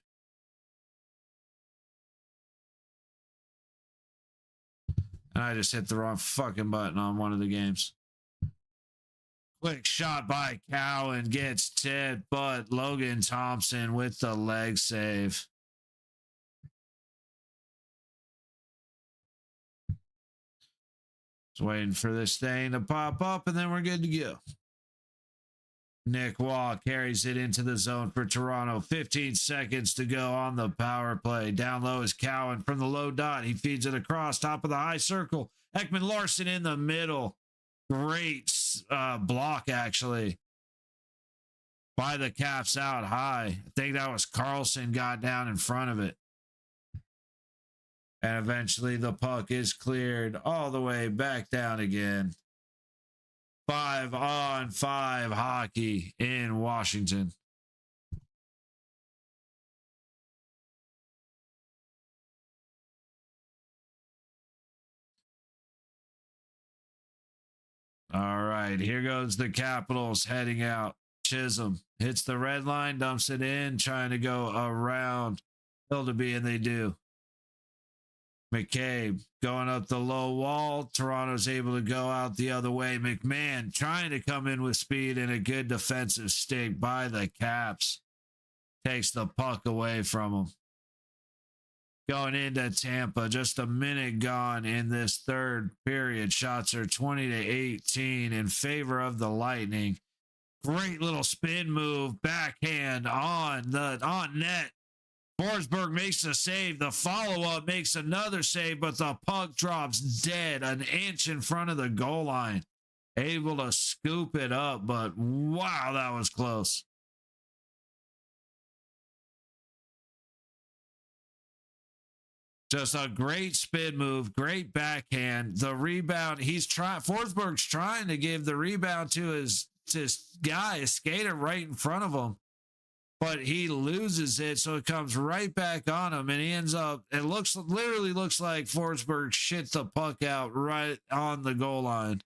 And I just hit the wrong fucking button on one of the games. Quick shot by Cowan gets tipped, but Logan Thompson with the leg save. Just waiting for this thing to pop up, and then we're good to go. Nick Waugh carries it into the zone for Toronto. 15 seconds to go on the power play. Down low is Cowan from the low dot. He feeds it across top of the high circle. Ekman Larson in the middle. Great block, actually, by the Caps out high. I think that was Carlson got down in front of it. And eventually the puck is cleared all the way back down again. 5-on-5 hockey in Washington. All right, here goes the Capitals heading out. Chisholm hits the red line, dumps it in, trying to go around Hildeby, and they do. McCabe going up the low wall. Toronto's able to go out the other way. McMahon trying to come in with speed, and a good defensive stick by the Caps takes the puck away from him. Going into Tampa, just a minute gone in this third period. Shots are 20-18 in favor of the Lightning. Great little spin move, backhand on net. Forsberg makes a save. The follow-up makes another save, but the puck drops dead an inch in front of the goal line. Able to scoop it up, but wow, that was close. Just a great spin move, great backhand. The rebound, Forsberg's trying to give the rebound to his guy, his skater right in front of him. but he loses it, so it comes right back on him, and he ends up, it literally looks like Forsberg shit the puck out right on the goal line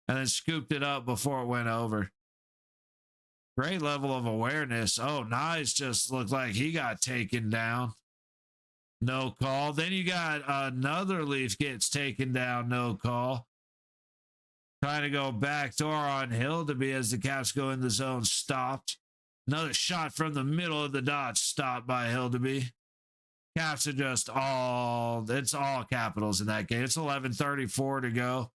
and then scooped it up before it went over. Great level of awareness. Oh, Nyes just looked like he got taken down. No call. Then you got another Leaf gets taken down, no call. Trying to go backdoor on Hildeby as the Caps go in the zone, stopped. Another shot from the middle of the dot, stopped by Hildeby. Caps are just it's all Capitals in that game. It's 11:34 to go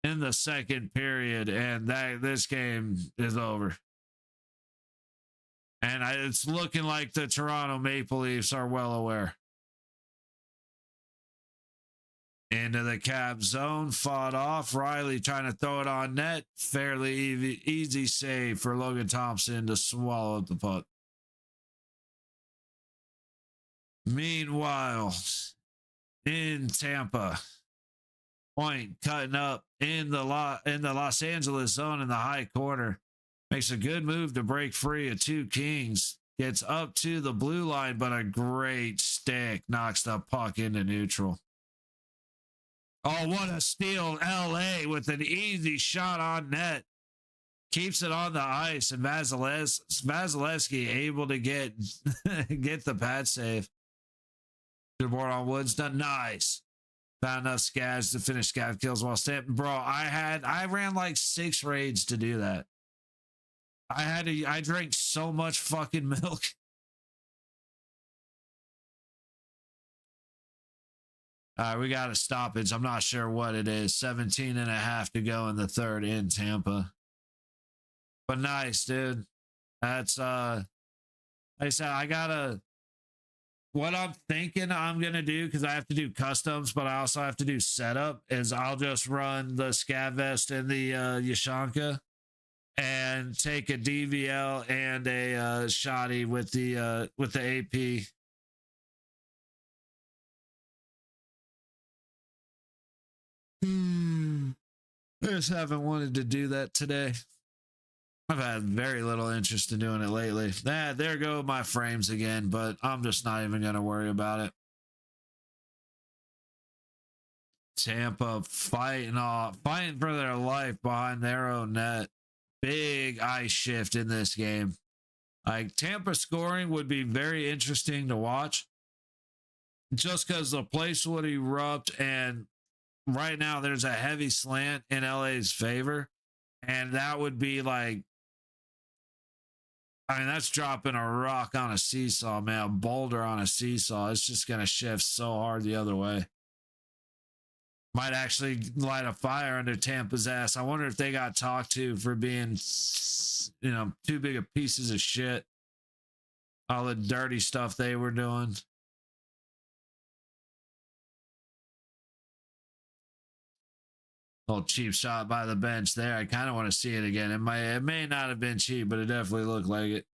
in the second period, and this game is over. And it's looking like the Toronto Maple Leafs are well aware. Into the Cap zone, fought off. Riley trying to throw it on net. Fairly easy save for Logan Thompson to swallow up the puck. Meanwhile, in Tampa, Point cutting up in the Los Angeles zone in the high corner. Makes a good move to break free of two Kings. Gets up to the blue line, but a great stick knocks the puck into neutral. Oh, what a steal. LA with an easy shot on net. Keeps it on the ice, and Vasilevsky able to get the pad save. Good board on Woods, done nice. Found enough scabs to finish scab kills while stamping. Bro, I ran like 6 raids to do that. I drank so much fucking milk. All right, we got a stoppage. I'm not sure what it is. 17 and a half to go in the third in Tampa. But nice, dude. That's like I said, what I'm thinking I'm gonna do, because I have to do customs, but I also have to do setup, is I'll just run the Scav Vest and the Yashanka and take a DVL and a shoddy with the AP. I just haven't wanted to do that today. I've had very little interest in doing it lately. There go my frames again, but I'm just not even going to worry about it. Tampa fighting for their life behind their own net. Big ice shift in this game. Like, Tampa scoring would be very interesting to watch, just because the place would erupt, and right now there's a heavy slant in LA's favor, and that would be like, I mean, that's dropping a rock on a seesaw, man. A boulder on a seesaw. It's just going to shift so hard the other way. Might actually light a fire under Tampa's ass. I wonder if they got talked to for being, too big of pieces of shit. All the dirty stuff they were doing. Little cheap shot by the bench there. I kind of want to see it again. It may not have been cheap, but it definitely looked like it.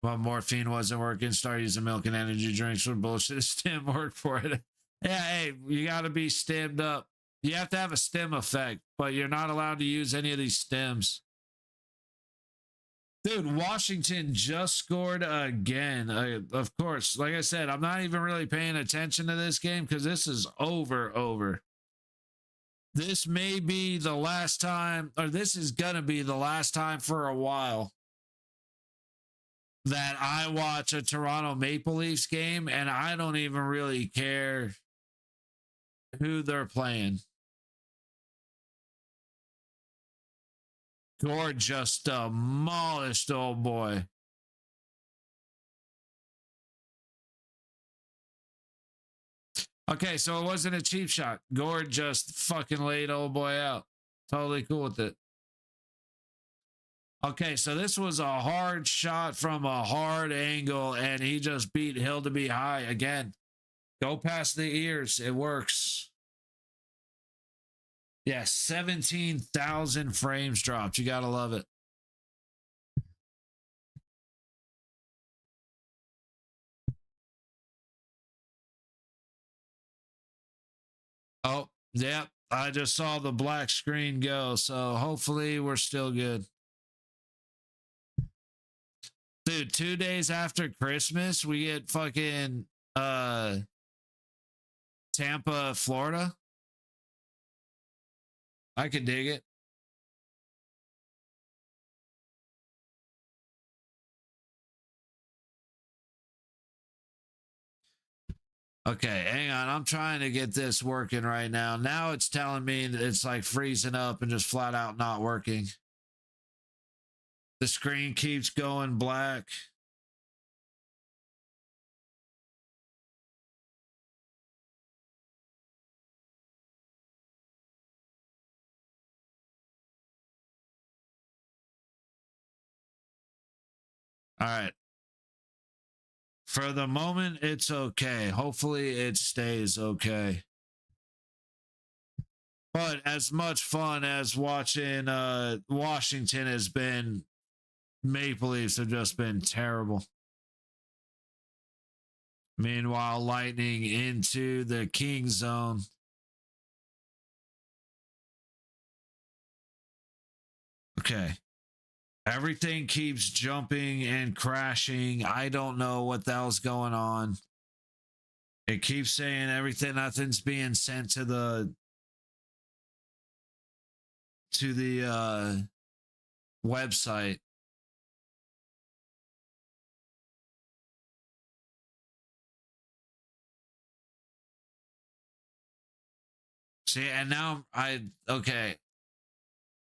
Well, morphine wasn't working. Start using milk and energy drinks for bullshit. Stim worked for it. Yeah, hey, you got to be stemmed up. You have to have a stem effect, but you're not allowed to use any of these stems. Dude, Washington just scored again. Of course, like I said, I'm not even really paying attention to this game because this is over. This may be the last time, or this is going to be the last time for a while that I watch a Toronto Maple Leafs game, and I don't even really care who they're playing. Gord just demolished old boy. Okay, so it wasn't a cheap shot. Gord just fucking laid old boy out. Totally cool with it. Okay, so this was a hard shot from a hard angle, and he just beat Hill to be high again. Go past the ears. It works. Yeah, 17,000 frames dropped. You got to love it. Oh, yeah. I just saw the black screen go, so hopefully we're still good. Dude, 2 days after Christmas, we get fucking Tampa, Florida. I could dig it. Okay, hang on. I'm trying to get this working right now. Now it's telling me that it's like freezing up and just flat out not working. The screen keeps going black. All right. For the moment, it's okay. Hopefully, it stays okay. But as much fun as watching Washington has been, Maple Leafs have just been terrible. Meanwhile, Lightning into the King zone. Okay. Everything keeps jumping and crashing. I don't know what the hell's going on. It keeps saying nothing's being sent to the website. See, and now okay.